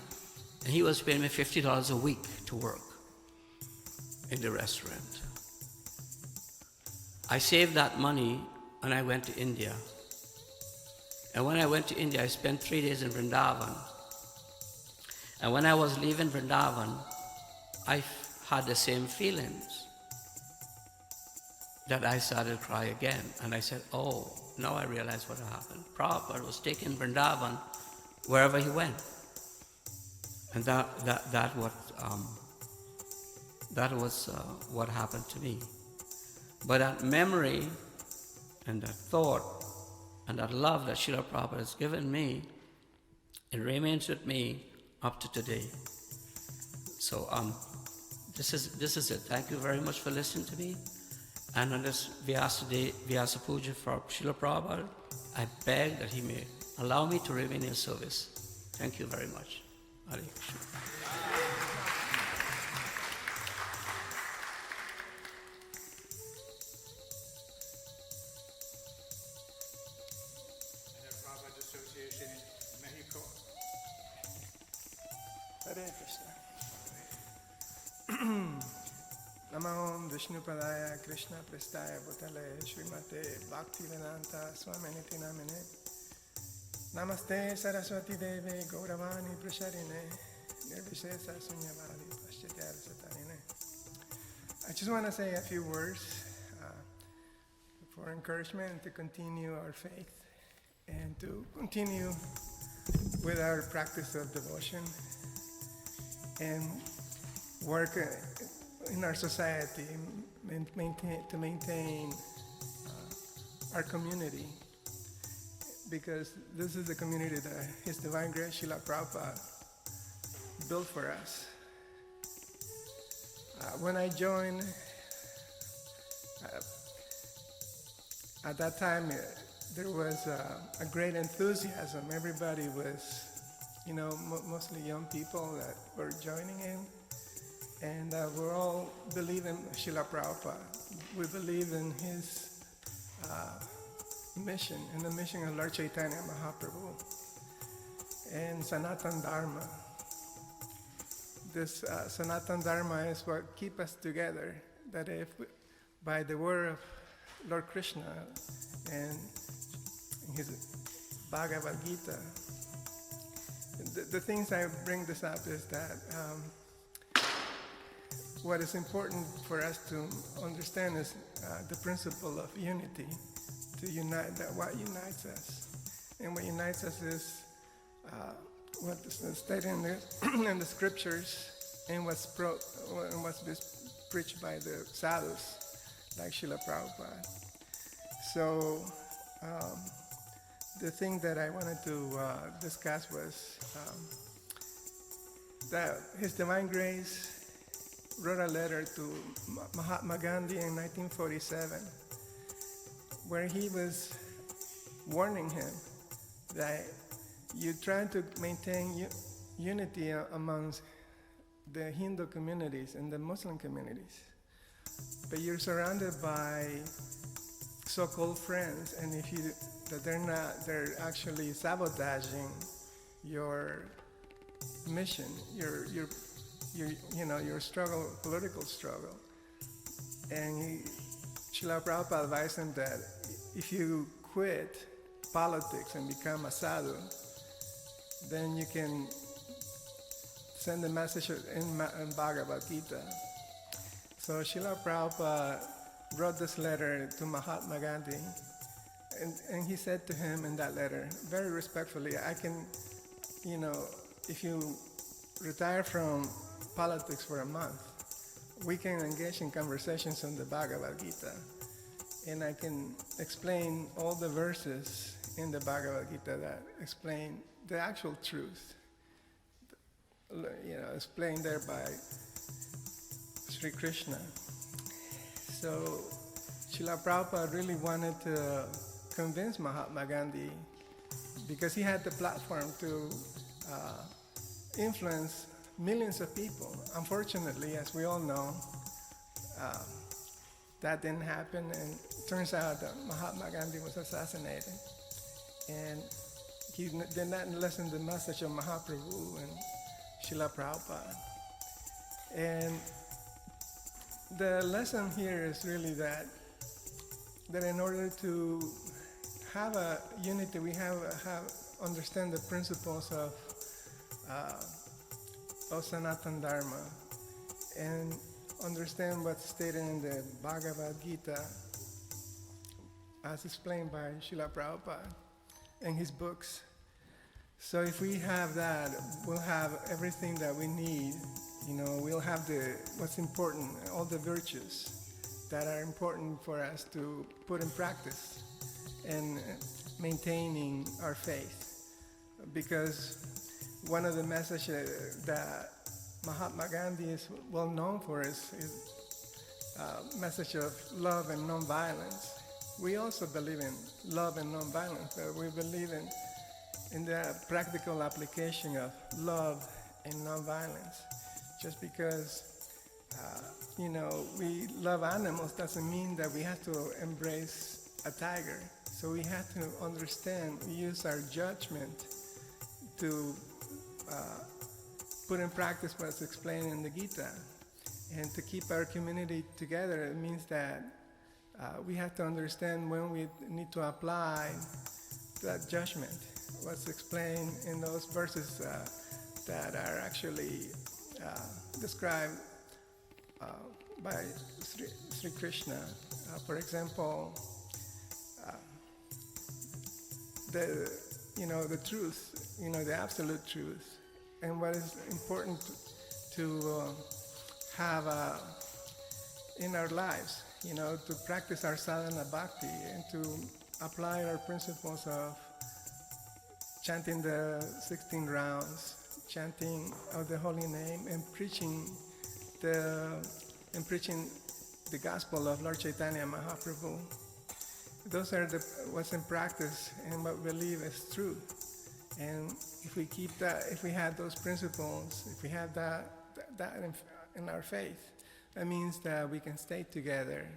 and he was paying me $50 a week to work in the restaurant. I saved that money and I went to India. And when I went to India, I spent 3 days in Vrindavan. And when I was leaving Vrindavan, I had the same feelings that I started to cry again. And I said, oh, now I realize what happened. Prabhupada was taking Vrindavan wherever he went. And that was what happened to me. But that memory and that thought and that love that Śrīla Prabhupāda has given me, it remains with me up to today. So this is it. Thank you very much for listening to me. And on this Vyasa Day, Vyasa Puja for Śrīla Prabhupāda, I beg that he may allow me to remain in service. Thank you very much. Hare Krishna. Association in Mexico. Hare Krishna. Namo Vishnupadaya Krishna Prestaya Bhutale Śrīmate Bhaktivedanta Swaminiti Namine Namaste Saraswati Devi Gauravani Prasharine Nirvishesa Sunyavadi Paschatya Satarine. I just want to say a few words for encouragement to continue our faith and to continue with our practice of devotion and work in our society to maintain our community, because this is the community that His Divine Grace Śrīla Prabhupāda built for us. When I joined, at that time there was a great enthusiasm. Everybody was, mostly young people that were joining in. And we're all believe in Śrīla Prabhupāda. We believe in his mission, in the mission of Lord Chaitanya Mahaprabhu, and Sanatan Dharma. This Sanatan Dharma is what keeps us together. That if by the word of Lord Krishna and his Bhagavad Gita, the things I bring this up is that what is important for us to understand is the principle of unity, to unite, that what unites us. And what unites us is what is stated in the scriptures and what's preached by the sadhus, like Śrīla Prabhupāda. So the thing that I wanted to discuss was that His Divine Grace wrote a letter to Mahatma Gandhi in 1947, where he was warning him that you're trying to maintain unity amongst the Hindu communities and the Muslim communities, but you're surrounded by so-called friends, and they're actually sabotaging your mission, your struggle, political struggle. And Śrīla Prabhupada advised him that if you quit politics and become a sadhu, then you can send the message in Bhagavad Gita. So Śrīla Prabhupada wrote this letter to Mahatma Gandhi, and he said to him in that letter, very respectfully, I can, if you retire from politics for a month, we can engage in conversations on the Bhagavad Gita, and I can explain all the verses in the Bhagavad Gita that explain the actual truth, explained there by Sri Krishna. So Śrīla Prabhupāda really wanted to convince Mahatma Gandhi, because he had the platform to influence millions of people. Unfortunately, as we all know, that didn't happen, and it turns out that Mahatma Gandhi was assassinated, and he did not listen to the message of Mahaprabhu and Śrīla Prabhupāda. And the lesson here is really that in order to have a unity, we have understand the principles of Sanatana Dharma, and understand what's stated in the Bhagavad Gita as explained by Śrīla Prabhupāda in his books. So if we have that, we'll have everything that we need. We'll have what's important, all the virtues that are important for us to put in practice and maintaining our faith. Because one of the messages that Mahatma Gandhi is well known for is message of love and non-violence. We also believe in love and non-violence, but we believe in the practical application of love and non-violence. Just because we love animals doesn't mean that we have to embrace a tiger. So we have to understand, we use our judgment to put in practice what's explained in the Gita. And to keep our community together, it means that we have to understand when we need to apply that judgment, what's explained in those verses that are actually described by Sri Krishna. For example, the truth, the absolute truth, and what is important to have in our lives, to practice our sadhana bhakti and to apply our principles of chanting the 16 rounds, chanting of the holy name, and preaching the gospel of Lord Chaitanya Mahaprabhu. Those are what's in practice and what we believe is true. And if we keep that, if we have those principles, if we have that in our faith, that means that we can stay together.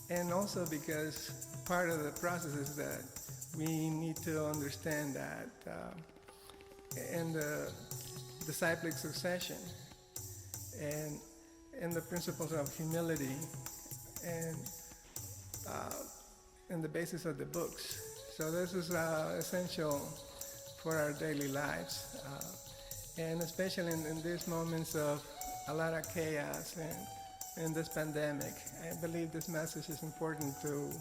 And also because part of the process is that we need to understand that in the disciplic succession and the principles of humility and the basis of the books. So this is essential for our daily lives, and especially in these moments of a lot of chaos and in this pandemic. I believe this message is important to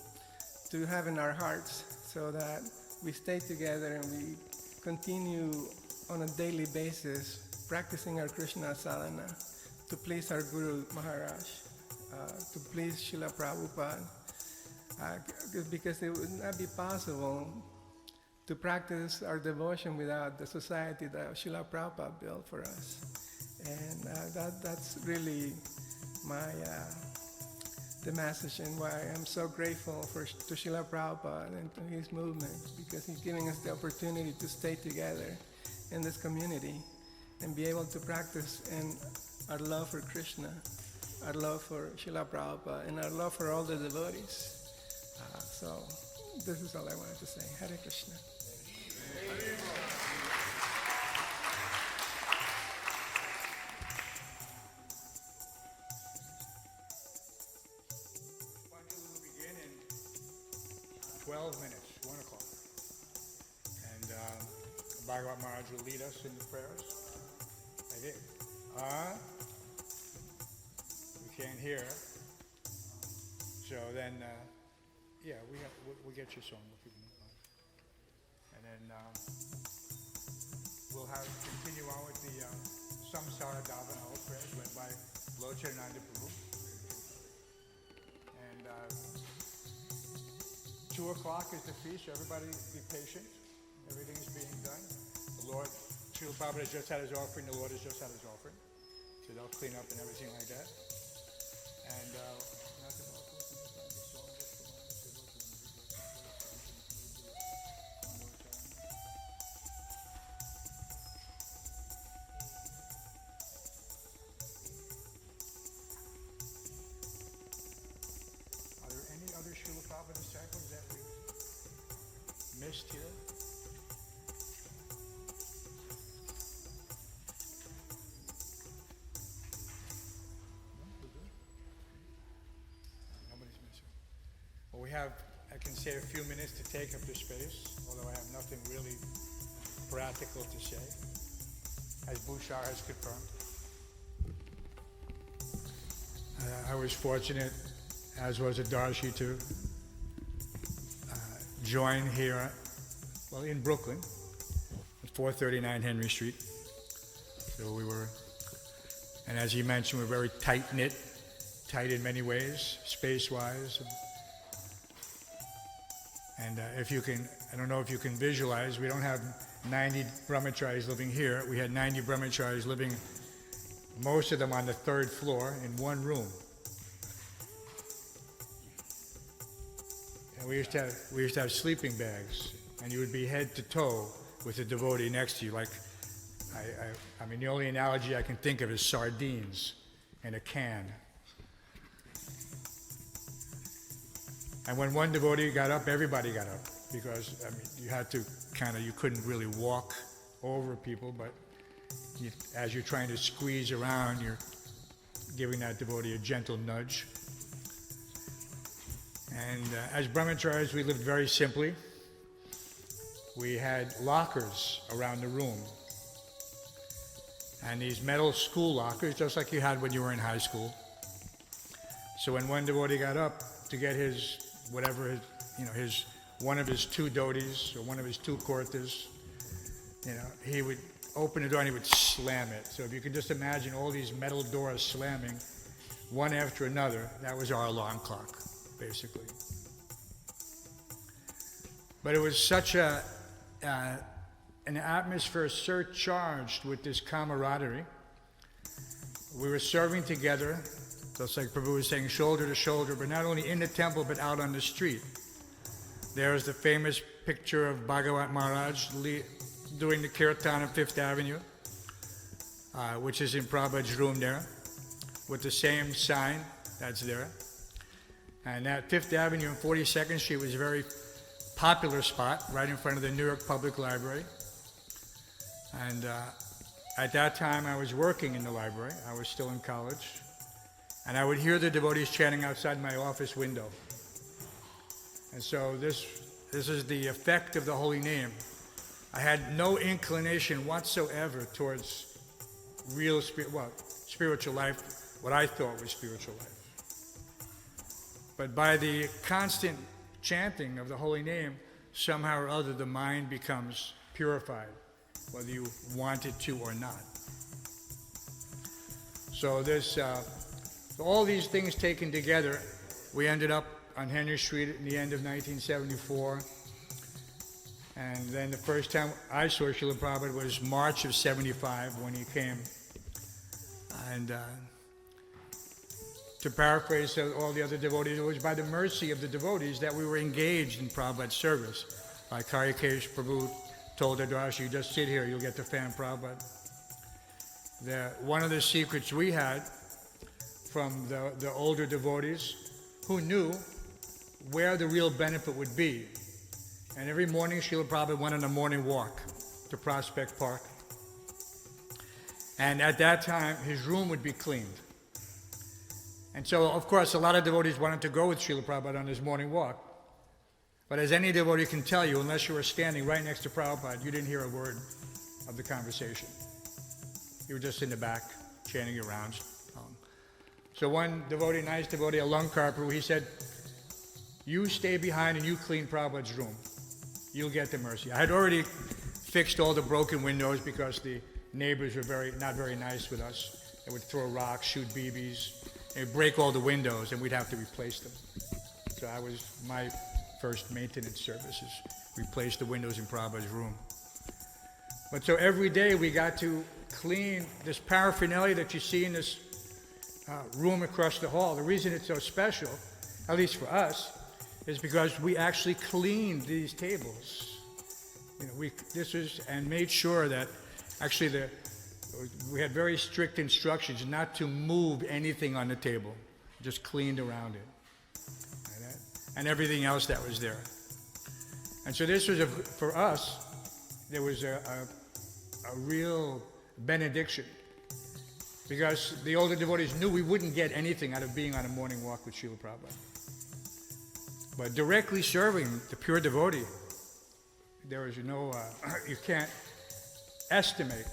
have in our hearts, so that we stay together and we continue on a daily basis practicing our Krishna sadhana to please our Guru Maharaj, to please Śrīla Prabhupāda, because it would not be possible to practice our devotion without the society that Śrīla Prabhupāda built for us. And that's really the message, and why I'm so grateful to Śrīla Prabhupāda and to his movement, because he's giving us the opportunity to stay together in this community and be able to practice in our love for Krishna, our love for Śrīla Prabhupāda, and our love for all the devotees. So this is all I wanted to say. Hare Krishna. Begin in 12 minutes, 1 o'clock. And Bhagavat Maharaj will lead us in the prayers. I did. We can't hear. So then, we'll get you some. And then we'll continue on with the Haṁsarūpa prayers led by Locanananda Prabhu. And 2 o'clock is the feast, so everybody be patient. Everything's being done. The Lord, Śrīla Prabhupāda has just had his offering, the Lord has just had his offering. So they'll clean up and everything like that. And are there any other Śrīla Prabhupada disciples that we missed here? I can say a few minutes to take up the space, although I have nothing really practical to say, as Bhūṣāra has confirmed. I was fortunate, as was Adarśi, to join here, in Brooklyn, at 439 Henry Street. So we were, and as he mentioned, we're very tight-knit, tight in many ways, space-wise. And if you can, I don't know if you can visualize, we don't have 90 brahmacharis living here. We had 90 brahmacharis living, most of them on the 3rd floor in one room. And we used to have sleeping bags, and you would be head to toe with a devotee next to you. Like, I mean, the only analogy I can think of is sardines in a can. And when one devotee got up, everybody got up, because you had to you couldn't really walk over people, but as you're trying to squeeze around, you're giving that devotee a gentle nudge. And as brahmacharis, we lived very simply. We had lockers around the room, and these metal school lockers, just like you had when you were in high school. So when one devotee got up to get his one of his 2 dhotis or one of his 2 kurtas, he would open the door and he would slam it. So if you can just imagine all these metal doors slamming, one after another, that was our alarm clock, basically. But it was such an atmosphere surcharged with this camaraderie. We were serving together, just like Prabhu was saying, shoulder to shoulder, but not only in the temple, but out on the street. There's the famous picture of Bhagavat Maharaj doing the Kirtana on 5th Avenue, which is in Prabhupada's room there, with the same sign that's there. And that 5th Avenue and 42nd Street was a very popular spot, right in front of the New York Public Library. And at that time, I was working in the library. I was still in college. And I would hear the devotees chanting outside my office window. And so this is the effect of the holy name. I had no inclination whatsoever towards real spiritual life, what I thought was spiritual life. But by the constant chanting of the holy name, somehow or other the mind becomes purified, whether you want it to or not. So all these things taken together, we ended up on Henry Street in the end of 1974. And then the first time I saw Śrīla Prabhupāda was March of 75 when he came. And to paraphrase all the other devotees, it was by the mercy of the devotees that we were engaged in Prabhupada's service. Like Harikesh Prabhu told Adarśi, you just sit here, you'll get to fan Prabhupada. One of the secrets we had from the older devotees who knew where the real benefit would be. And every morning, Śrīla Prabhupada went on a morning walk to Prospect Park. And at that time, his room would be cleaned. And so, of course, a lot of devotees wanted to go with Śrīla Prabhupada on his morning walk. But as any devotee can tell you, unless you were standing right next to Prabhupada, you didn't hear a word of the conversation. You were just in the back, chanting your rounds. So one devotee, nice devotee, a Lankar Prabhu, he said, you stay behind and you clean Prabhupada's room. You'll get the mercy. I had already fixed all the broken windows because the neighbors were not very nice with us. They would throw rocks, shoot BBs, and break all the windows, and we'd have to replace them. So my first maintenance service is replace the windows in Prabhupada's room. But so every day we got to clean this paraphernalia that you see in this room across the hall. The reason it's so special, at least for us, is because we actually cleaned these tables. And made sure that actually we had very strict instructions not to move anything on the table, just cleaned around it, and everything else that was there. And so this was for us, there was a real benediction, because the older devotees knew we wouldn't get anything out of being on a morning walk with Śrīla Prabhupada. But directly serving the pure devotee, there is no, you can't estimate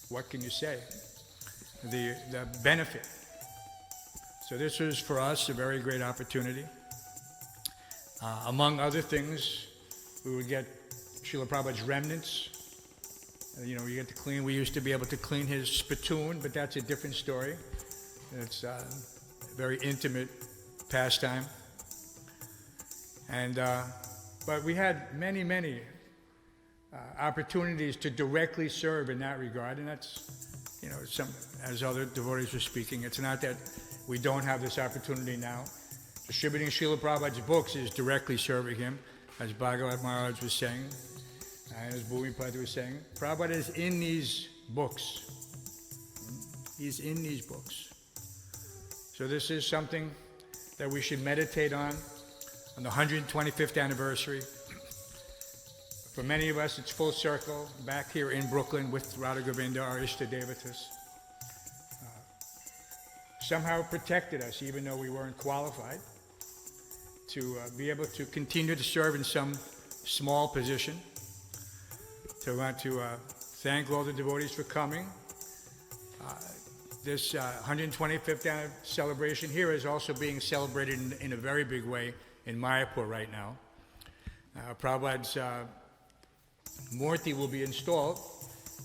what can you say? The benefit. So this was for us a very great opportunity. Among other things, we would get Śrīla Prabhupada's remnants. You get to clean. We used to be able to clean his spittoon, but that's a different story. It's a very intimate pastime. And but we had many opportunities to directly serve in that regard, and that's as other devotees were speaking, it's not that we don't have this opportunity now. Distributing Śrīla Prabhupada's books is directly serving him, as Bhagavat Maharaj was saying, and as Bhūmipati was saying. Prabhupada is in these books. He's in these books. So this is something that we should meditate on the 125th anniversary. For many of us, it's full circle, back here in Brooklyn with Radha Govinda, our Ishta Devatas. Somehow protected us, even though we weren't qualified, to be able to continue to serve in some small position. So I want to thank all the devotees for coming. This 125th celebration here is also being celebrated in a very big way in Mayapur right now. Prabhupada's Murti will be installed.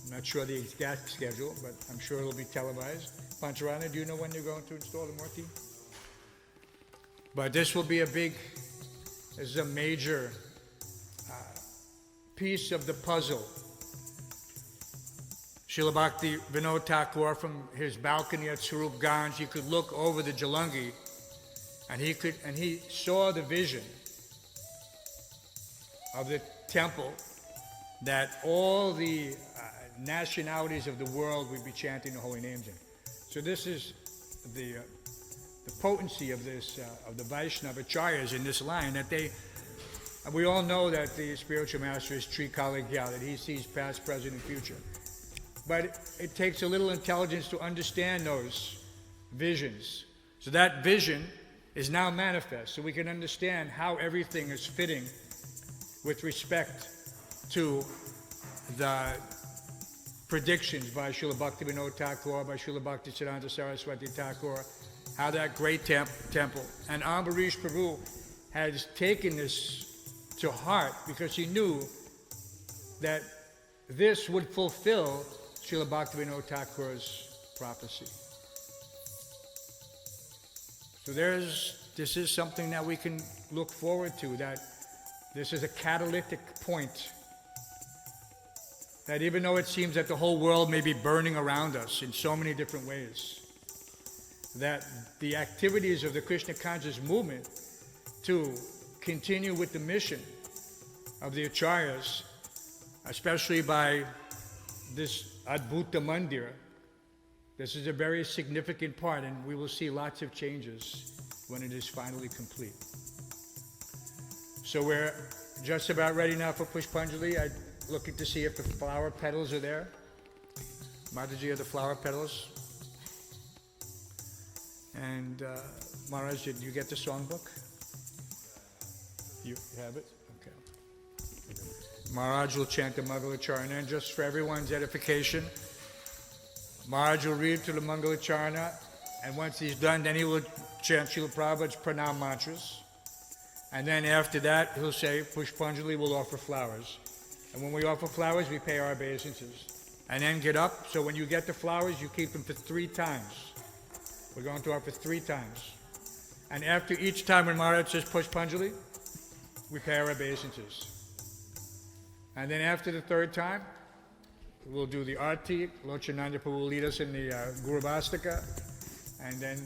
I'm not sure the exact schedule, but I'm sure it'll be televised. Pañcaratna, do you know when you're going to install the Murti? But this will be this is a major piece of the puzzle. Srila Bhakti Vinod Thakur, from his balcony at Swarup-Ganj, he could look over the Jalangi, and he saw the vision of the temple that all the nationalities of the world would be chanting the holy names in. So this is the potency of this of the Vaiṣṇava Acharyas in this line, that we all know that the spiritual master is Trikaligya, that he sees past, present, and future. But it takes a little intelligence to understand those visions. So that vision is now manifest, so we can understand how everything is fitting with respect to the predictions by Srila Bhakti Vinod Thakur, by Srila Bhakti Siddhanta Saraswati Thakur, how that great temple. And Ambarish Prabhu has taken this to heart because he knew that this would fulfill Srila Bhakti Vinod Thakur's prophecy. So this is something that we can look forward to, that this is a catalytic point. That even though it seems that the whole world may be burning around us in so many different ways, that the activities of the Krishna conscious movement to continue with the mission of the Acharyas, especially by this Adbhuta Mandir, this is a very significant part, and we will see lots of changes when it is finally complete. So we're just about ready now for Puṣpāñjali. I'm looking to see if the flower petals are there. Mataji, are the flower petals? And Maharaj, did you get the songbook? You have it? Okay. Maharaj will chant the Mangalacharana, and just for everyone's edification, Maharaj will read to the Mangalacharna, and once he's done, then he will chant Śrīla Prabhupāda's pranam mantras. And then after that, he'll say, Puṣpāñjali will offer flowers. And when we offer flowers, we pay our obeisances. And then get up, so when you get the flowers, you keep them for 3 times. We're going to offer 3 times. And after each time when Maharaj says Puṣpāñjali, we pay our obeisances. And then after the 3rd time, we'll do the arti. Locanananda will lead us in the Guruvastika. And then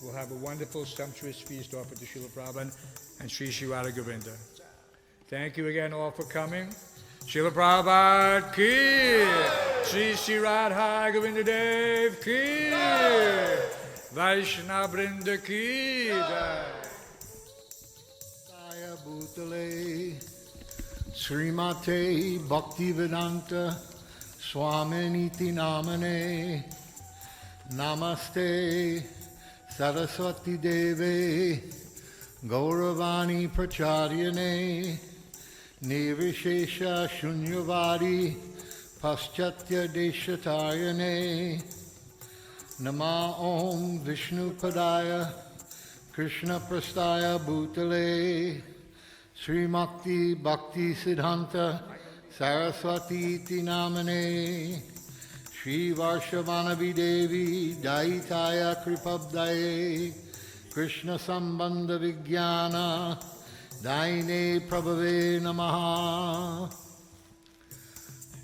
we'll have a wonderful, sumptuous feast offered to Śrīla Prabhupada and Sri Śrīla Govinda. Thank you again all for coming. Śrīla Prabhupada ki, Sri Sri Radha Govinda Dev ki, Vaiṣṇava Vrinda ki jai. Bhutale Srimate Bhaktivedanta Swaminiti Namane Namaste Saraswati Deve Gauravani Pracharyane Nirvishesha Shunyavadi Paschatya Deshatayane Nama Om Vishnu Padaya Krishna Prastaya Bhutale Srimakti Bhakti Siddhanta Saraswati Iti Namane Shri Varshavanavi Devi Daitaya Kripabdaye Krishna Sambandha Vijnana Daine Prabhave Namaha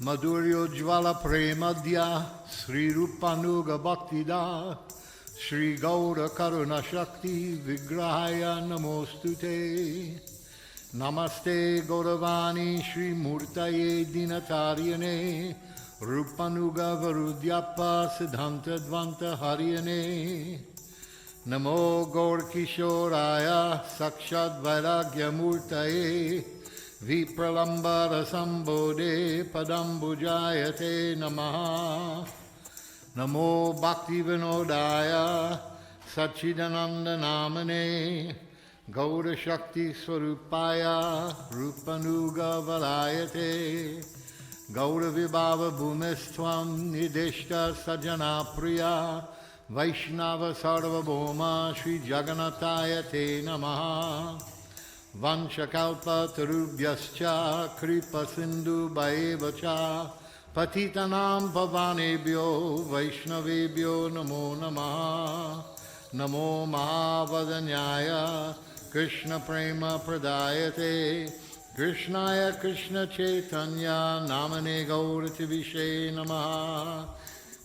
Madhuryo Jvala Premadya Sri Rupanuga Bhaktida Shri Gaura Karuna Shakti Vigrahaya Namostute Namaste Gauravani Shri Murtaye Dinataryane Rupanuga Varudyapa Siddhanta Dvanta Haryane Namo Gaur Kishoraya Sakshat Vairagya Murtaye Vipralambara Sambode Padambujayate Namaha Namo Bhakti Vinodaya Sachidananda Namane Gaura Shakti Swarupaya Rupanuga Valayate Gaura Vibhava Bhumistvam Nideshta Sajana Priya Vaiṣṇava Sarvabhoma Shri Jagannataya Te Namaha Vanchakalpa Tarubhyascha Kripa Sindhu Bhaevacha Patitanam Pavanebhyo Vaishnavebhyo Namo Namaha Namo Mahavadanyaya Krishna Prema Pradayate Krishnaya Krishna Chaitanya Namane Gaurati Vishe Namaha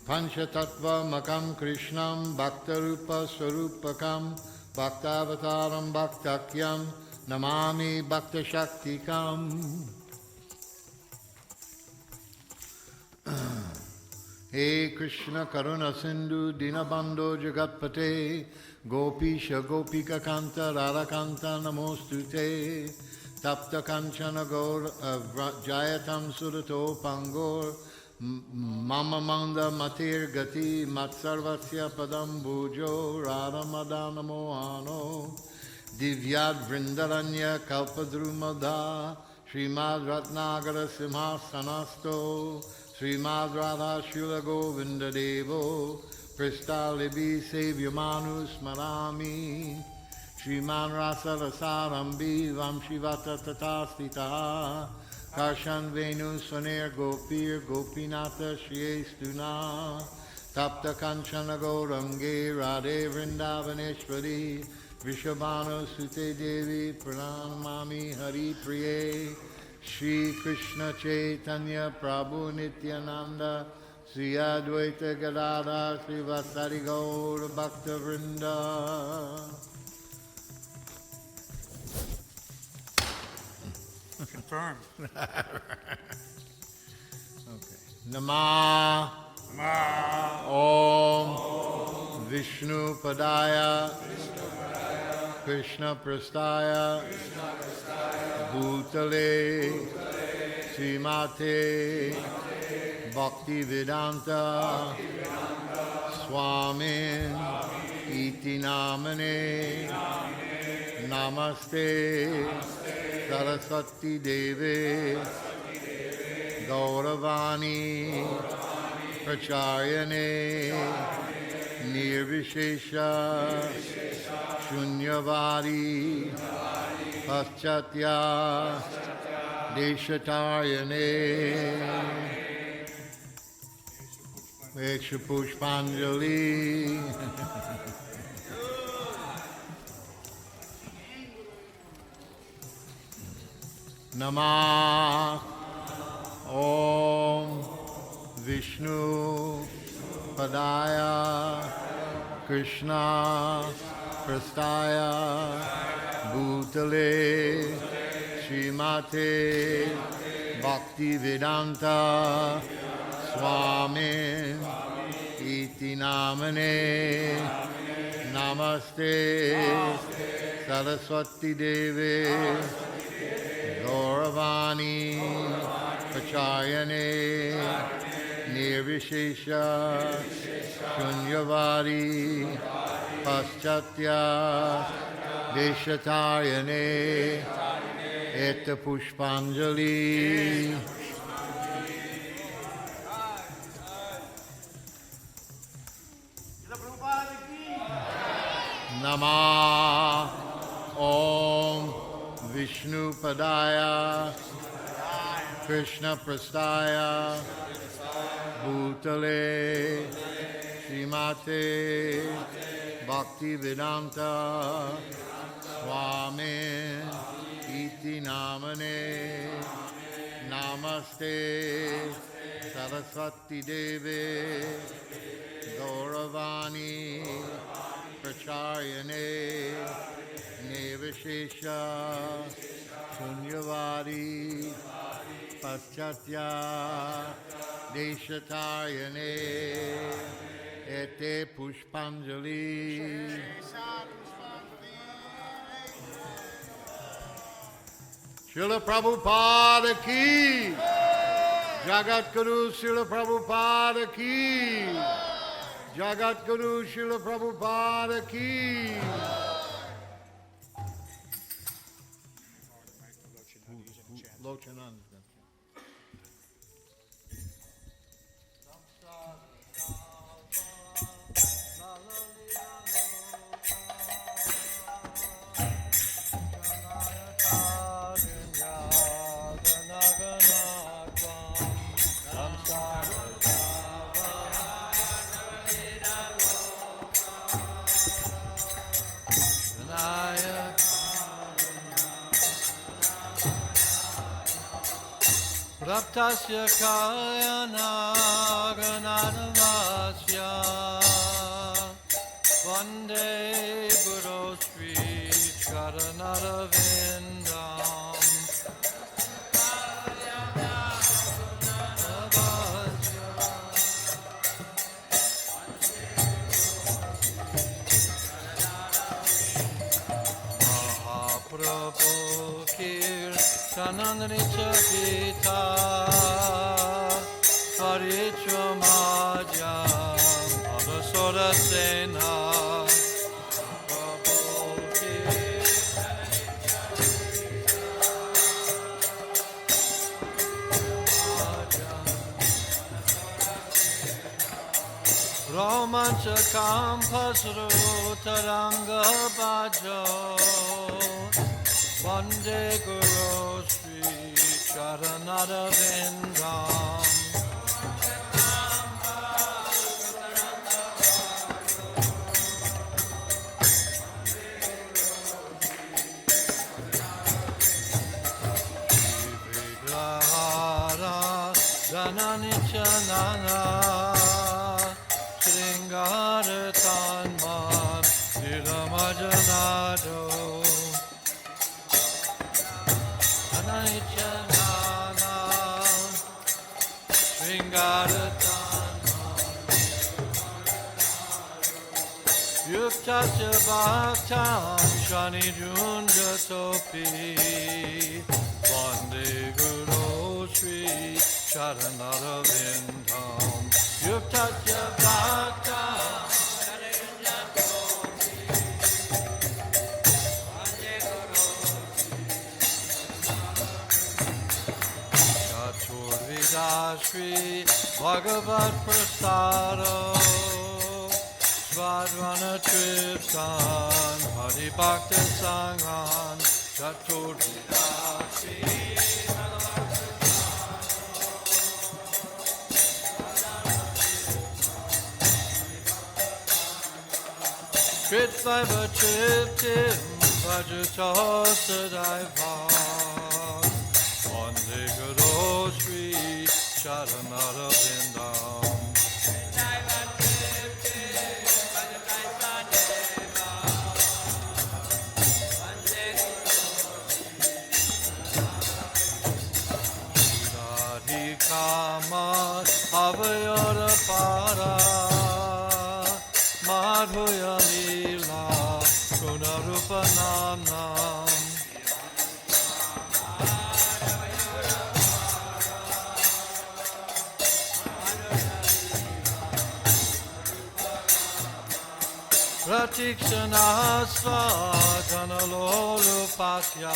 Panchatattva Makam Krishnam Bhaktarupa Swarupakam Bhaktavataram Bhaktakyam Namami Bhakta Shaktikam He Krishna Karuna Sindhu Dinabandho Jagatpate Gopisha Gopika Kanta Radhakanta Namostute Tapta Kanchana Gaur Jayatam Surato Pangor Mama Manda Matir Gati Matsarvasya Padam Bhujo Radha Madana Mohano Divyad Vrindaranya Kalpadrumada Srimad Ratnagara Simhasanasto Srimad Radha Śrīla Govinda Devo Pristalibi Sevyamanus Marami Sriman Rasa Rasarambi Vamshivata Tatastita Karshan Venu Swaner Gopir Gopinata Shriyestuna Tapta Kanchana Gaurange Radhe Vrindavaneshwari Vishabhanu Sute Devi Pranamami Hari Priye Shri Krishna Chaitanya Prabhu Nityananda Sri Advaita Gadadhar Sri Vasari Gaur Bhakta Vrinda. Confirmed. Okay. Nama Om Vishnu Padaya Krishna Prastaya Bhutale Srimate Bhakti Vedanta Swamin Iti Namane Namaste Saraswati Deve Gauravani Pracharyane Nirvishesha Shunyavadi Paschatya Deshatarayane Puṣpāñjali. Namah Om Vishnu Padaya Krishna Prastaya Bhutale Śrīmate Bhaktivedanta Swami Iti Namane Namaste Saraswati Devi Gauravani Pachayane Nirvishesha Shunyavadi Paschatya Deshatarayane Eta Puṣpāñjali. Namah Om Vishnu Padaya Krishna Prastaya Bhutale Śrīmate Bhaktivedanta Swami Iti Namane Namaste Saraswati Devi Gauravani Pracharyane Nirvishesha Shunyavadi Paschatya Deshatarayane Ete Puṣpāñjali. Śrīla Prabhupāda ki, Jagat Guru Śrīla Prabhupāda ki, Jagat Guru Śrīla Prabhupāda ki. Locanananda. Raptasya Kayana Ganadavasya Vande Guru Sri Charanarvindam Mahaprabhu Kirtana Gita Parichramajam Adarśi Romanchakam Pasrutaranga Bhajo Vande Guru Sri Charanarvindam Vigrahara Jananichanana Sringartanman Niramajanado Ananichanana Sringartanman Yuktasya Bhaktam Shani Junjatopi Vande Guru Sri Charanarvindam Yuktasya Bhaktam Shani Junjatopi Vande Guru Sri Shri Bhagavat Prasado Svadvana Tripsan Hari Bhakta Sanghan Chaturveda Shri Kritvaiva Triptim Vajato Sadaiva Vande Guru Shri Charanara Vindam Radhi Kama Avayara Para Madhuya Lila Gunarupa Namnam Pratikshana Svadhana Lolupatya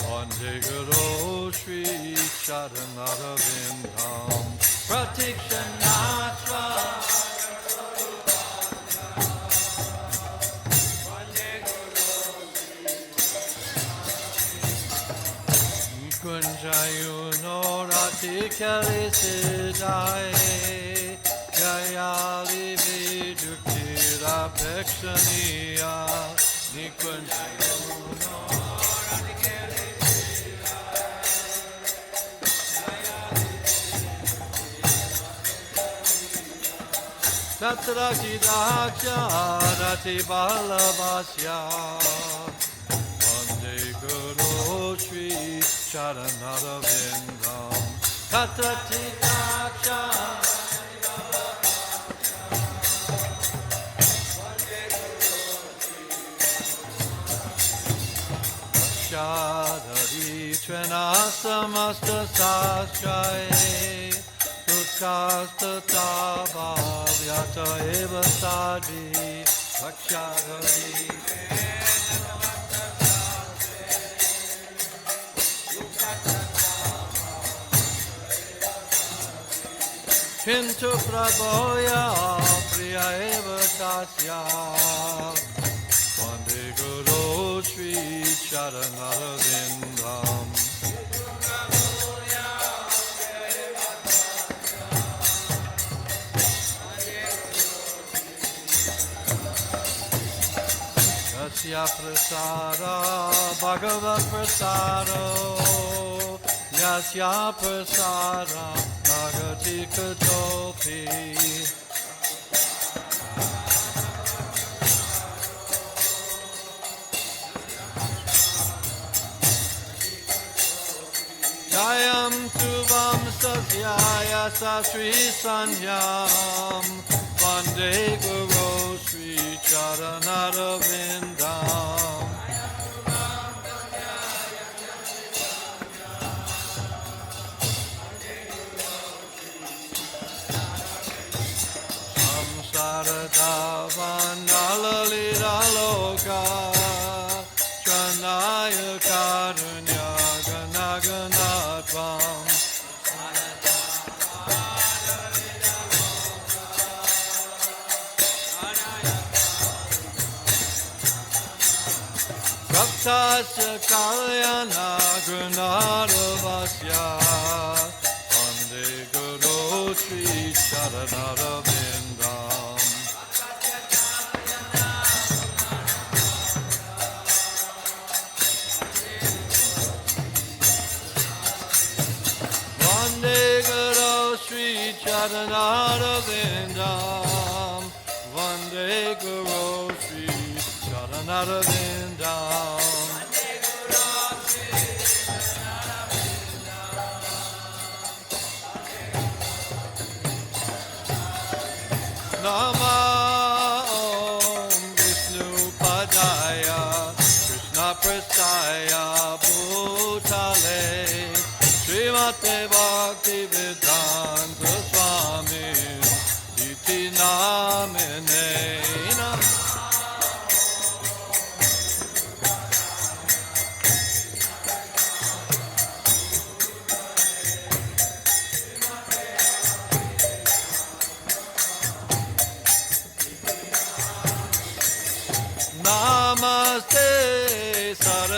Vande Guru Shri Charanara Vindam Pratikshana Svadhana Kunjayuno Ratikali Siddhaye Jayali Vidukira Pekshaniya Nikunjayuno Ratikali Siddhaye Tatra Kidaksha Rati Balavasya Vande Guru Shri Charanara Vindam Tatra Titaksha Shadari Trinasamasta Sastraye Tutkasta Tava Vyata Eva Sadhi Rakshadari Kintu Prabhoya Priya Eva Tasya Vande Guru Shri Charanara Vindam Yasya Prasada Bhagavat Prasado Yasya Prasada Bhagati Katopi Jayam Tuvam Sasyaya Sasri Sanyam Vande Guru Sri Charanara Vindam Saradhavandalalira loka Chanaya karunya ganaganatvam Bhaktasya kalyana gunadavasya Vande Guru Sri Charanara Vindam Vande Guru Sri Charanara Vindam Vande Guru Sri Charanara Vindam Nama Om Vishnu Padaya Krishna Prasaya Bhutale Srimate Bhakti Vedanta Swami Iti Namine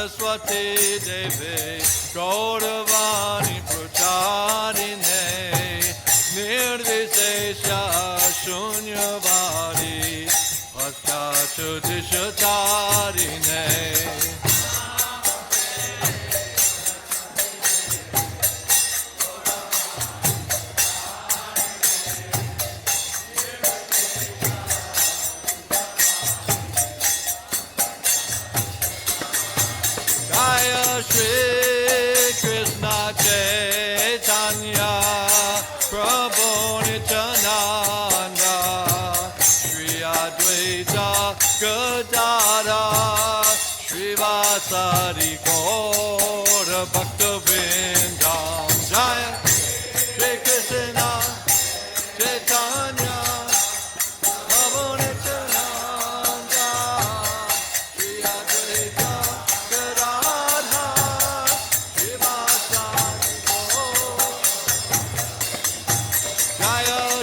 Saraswati Devi Gauravani Pracharine Nirdisesha Shunyavadi Astachudishatarine Shri Krishna Chaitanya Prabhu Nityananda Shri Advaita Gadadhara Shri Vasari Gaura Bhaktivinoda Jaya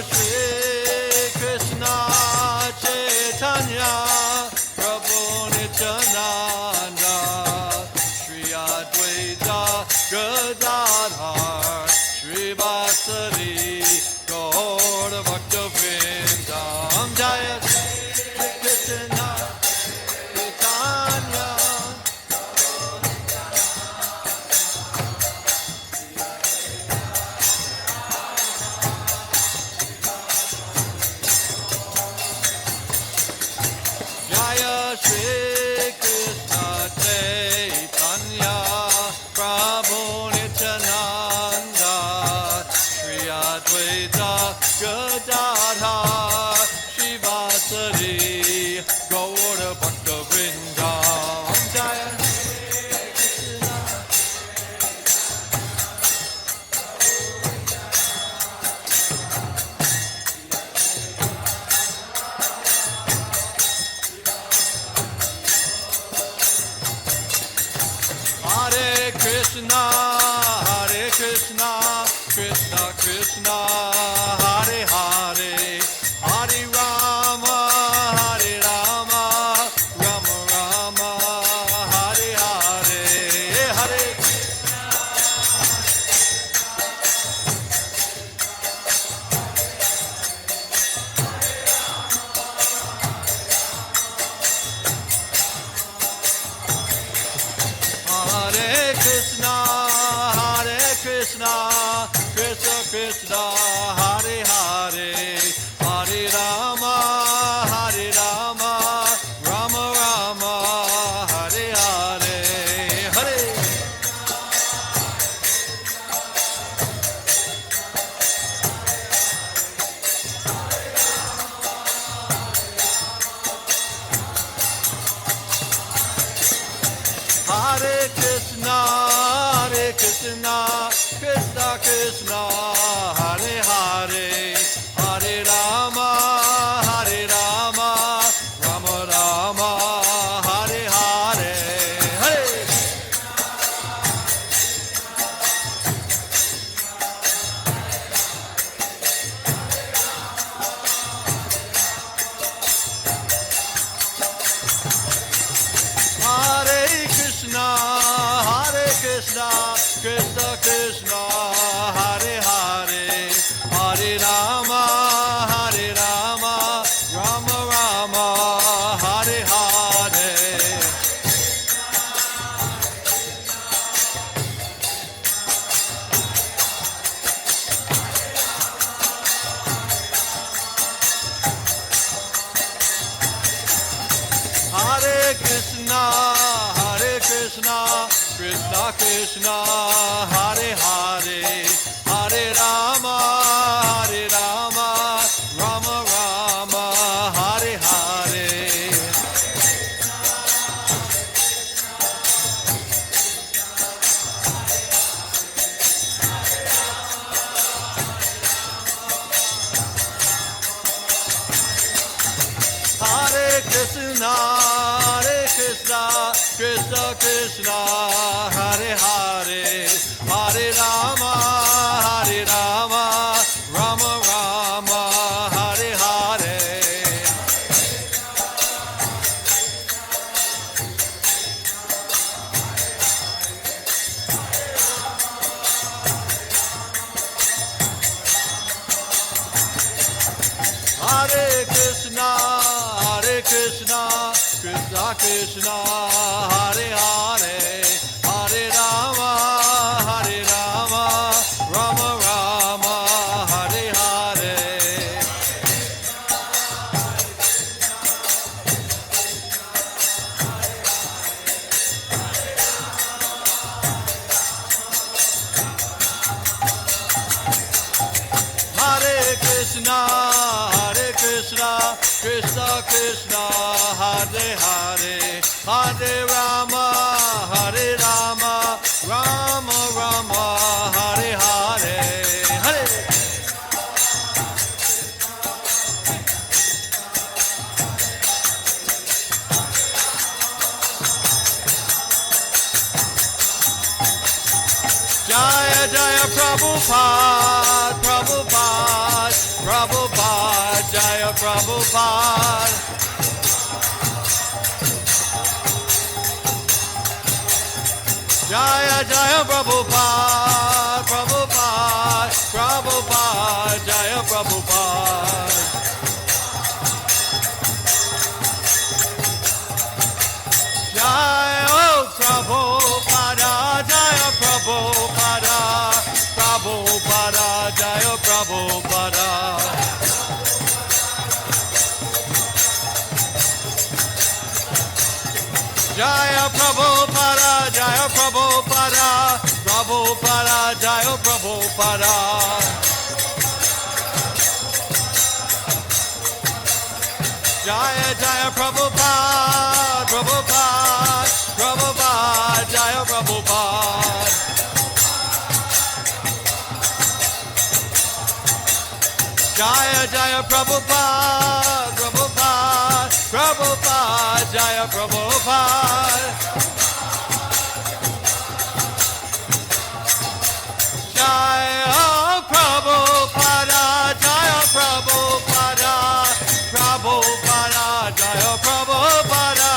Shri Krishna Chaitanya Prabhu Nityananda Shri Advaita Gadadhar Shri Vasari Gaura Bhaktivinoda Jaya Shri Krishna Chaitanya Jaya Shri Krishna Chaitanya Prabhu Nityananda Shri Advaita Gadadhar Shri Vasari Gaura Bhaktivinoda Jaya Hare Krishna, Krishna Krishna, Hare Hare, Hare Rama, Rama Rama, Hare Hare, Hare Krishna, Krishna Krishna, Hare Hare, Hare Rama, Rama Rama, Hare Hare, Hare Hare Krishna, Krishna Krishna, Hare Hare, Hare Rama, Rama Rama, Hare Hare, Hare Hare Krishna, Krishna Krishna, Hare Hare, Hare Rama, Rama Rama, Hare Hare. Hare Krishna, Krishna Krishna, Hare Hare, Hare Rama, Rama Rama, Hare Hare. Hare Krishna, Krishna Krishna, Hare Hare, Hare Rama. Krishna, Hare Hare, Hare Rama, Rama Rama, Hare Hare. Hare Krishna, Krishna Krishna, Hare Hare, Hare Rama, Rama Rama, Hare Hare, Hare. Jaya Jaya Prabhupada, Prabhupada, Prabhupada, Jaya Prabhupada. Jaya Jaya Prabhupada, Prabhupada, Prabhupada, Jaya Prabhupada. Jaya Prabhupada, Jaya Prabhupada, Prabhupada, Jaya Prabhupada. Jaya Prabhupada, Jaya Prabhupada, Prabhupada, Jaya Prabhupada. Jaya Jaya Prabhupada, Prabhupada, Prabhupada, Jaya Prabhupada. Jaya Jaya Prabhupada, Prabhupada, Prabhupada, Jaya Prabhupada. Jaya Prabhupada, Jaya Prabhupada, Prabhupada, Jaya Prabhupada.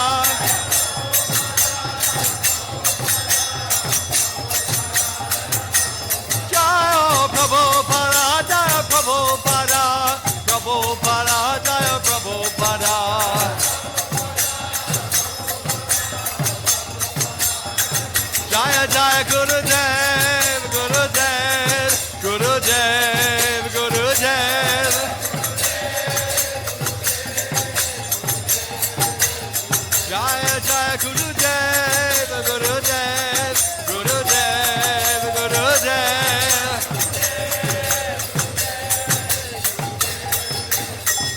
Jaya Prabhupada, Jaya Prabhupada, Prabhupada, Jaya Prabhupada. Jaya Jaya Gurudev, Gurudev, Gurudev, Gurudev. Jaya Jaya Gurudev, Gurudev, Gurudev, Gurudev.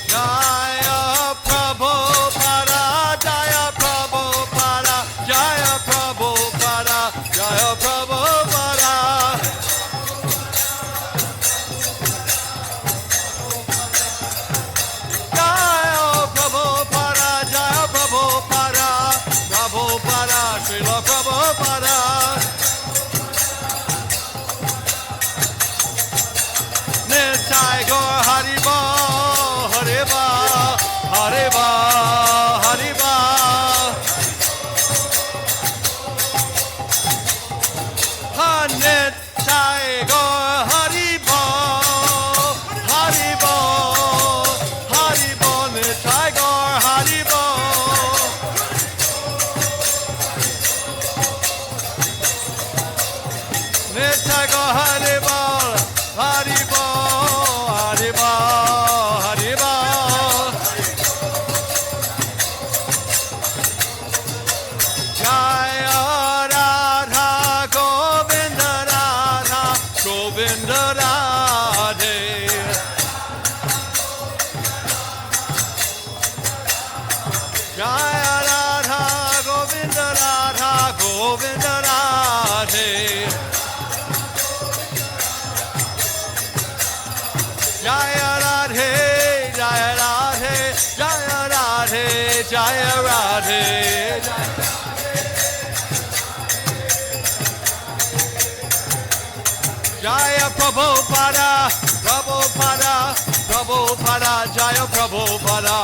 Jaya Prabhupada, Jaya Prabhupada, Jaya Prabhupada, Jaya Prabhupada. Jaya Prabhupada, Jaya Prabhupada, Prabhupada, Śrīla Prabhupāda. Nitai Gaur Hariba, Hariba, Hariba, Hariba. Nitai Gaur Hariba, Hariba, Hariba, Nitai Gaur Hariba. Nitai Gaur Hariba, Hariba, Hariba, Hariba. Jaya Radha Govinda Radha Govinda Radhe. Jaya Radha Govinda Radha Govinda Radhe. Jaya Radhe, Jaya Radhe, Jaya Radhe, Jaya Radhe. Jaya Prabhupada, Prabhupada, Prabhupada, Jaya Prabhupada.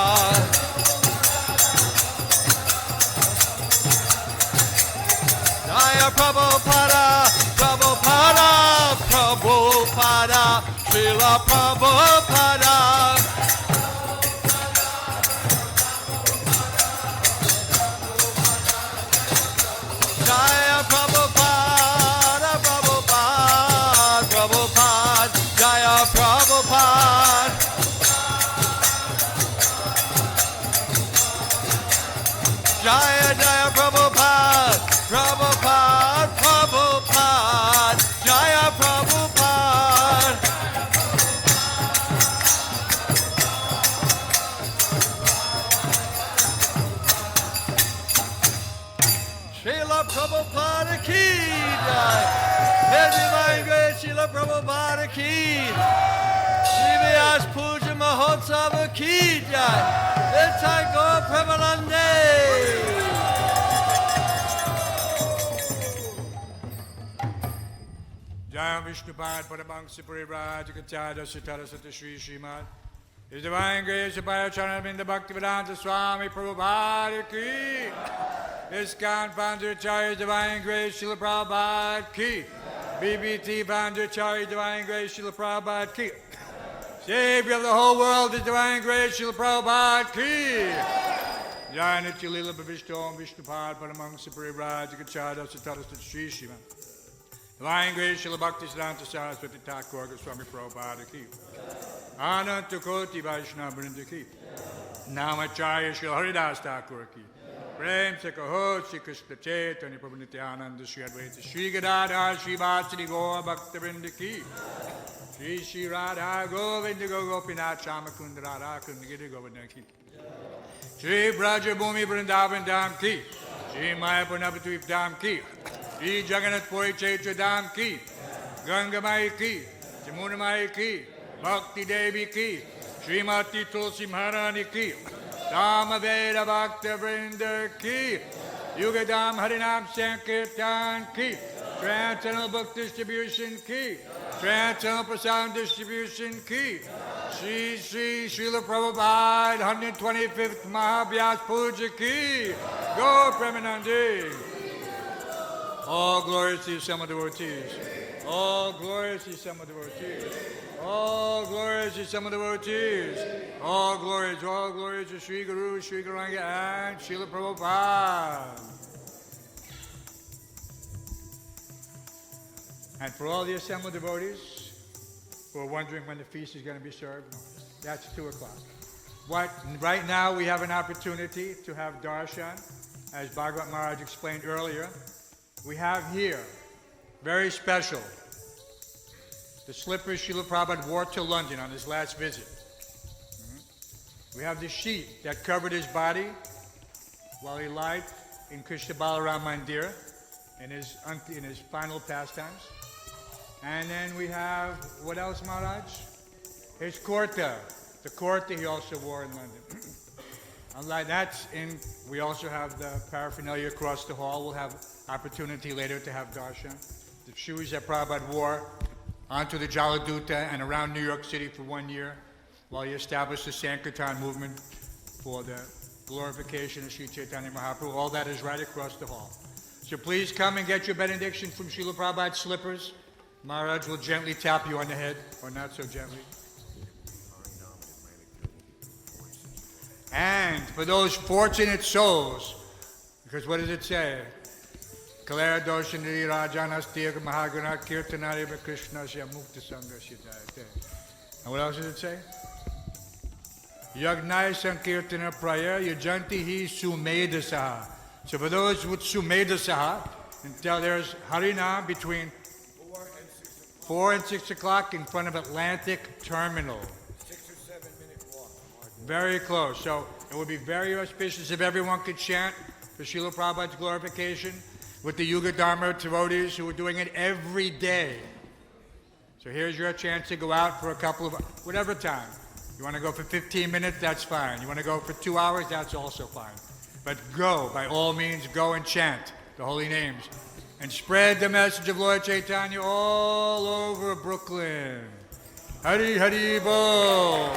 Jaya Prabhupada, Prabhupada, Prabhupada, Śrīla Prabhupāda. Śrīla Prabhupāda ki, Shri Vyasa Puja Mahotsava ki jai, Nitai Gaur Premanande. Jai Vishnupad Paramahansa Parivraj Jagatada Sitara Sata Shri Srimad. His Divine Grace Abhaya Charanabinda Bhaktivedanta Swami Prabhupada ki. His Khan Founder Acharya Divine Grace Śrīla Prabhupāda ki. BBT Founder Acharya Divine Grace Śrīla Prabhupāda ki. Savior of the whole world, His Divine Grace Śrīla Prabhupāda ki. Jai Nitya Lila Bhavishto Vishnupad Paramahansa Parivraj Jagatada Sitara Sata Shri Srimad. Divine Grace Śrīla Bhaktisiddhanta Saraswati Thakur Goswami Prabhupada ki. Ananta Koti Vaishnava ki. Namacharya Śrīla Haridas Thakur ki. Prem se kaho Shri Krishna Chaitanya Prabhu Nityananda Shri Advaita Shri Gadadhar Shri Vatsari Gaura Bhaktivinoda ki. Shri Shri Radha Govinda Gopinath Shamakunda Radha Kundagiri Govinda ki. Shri Braja Bhumi Vrindavan Dham ki. Shri Mayapur Navadvip Dham ki. Shri Jagannath Puri Chaitra Dham ki. Ganga Mai ki. Jamuna Mai ki. Bhakti Devi ki. Srimati Tulsi Maharani ki. Samaveda Bhakta Vrinda ki. Yugadam Harinam Sankirtan ki. Transcendental Book Distribution ki. Transcendental Prasad Distribution ki. Shri Shri Śrīla Prabhupāda 125th Mahavyasa Puja ki. Go Premanande. All glories to Sama devotees. All glories to Sama devotees. All glories to Sama devotees. All glories to Sri Guru, Sri Gauranga, and Śrīla Prabhupāda. And for all the assembled devotees who are wondering when the feast is going to be served, no, that's 2 o'clock. Right now we have an opportunity to have darshan, as Bhagavat Maharaj explained earlier. We have here, very special, the slippers Śrīla Prabhupada wore to London on his last visit. We have the sheet that covered his body while he lied in Krishna Balaram Mandir in his final pastimes. And then we have, what else, Maharaj? His kurta, the kurta he also wore in London. Unlike that's in, we also have the paraphernalia across the hall. We'll have opportunity later to have darshan. The shoes that Prabhupada wore onto the Jaladuta and around New York City for 1 year while he established the Sankirtan movement for the glorification of Sri Chaitanya Mahaprabhu. All that is right across the hall. So please come and get your benediction from Śrīla Prabhupada's slippers. Maharaj will gently tap you on the head, or not so gently. And for those fortunate souls, because what does it say? Kalera doshaniri rajanastir mahaguna kirtanari krishna sya mukta sangashitate. And what else does it say? Yagnai sankirtana praya yajanti hi sumedasaha. So for those with sumedasaha, until there's Harinam between 4 and 6 o'clock in front of Atlantic Terminal. 6 or 7 minute walk. Very close. So it would be very auspicious if everyone could chant for Śrīla Prabhupada's glorification with the Yuga Dharma devotees who are doing it every day. So here's your chance to go out for a couple of, whatever time. You want to go for 15 minutes, that's fine. You want to go for 2 hours, that's also fine. But go, by all means, go and chant the holy names. And spread the message of Lord Chaitanya all over Brooklyn. Hari Hari Bol.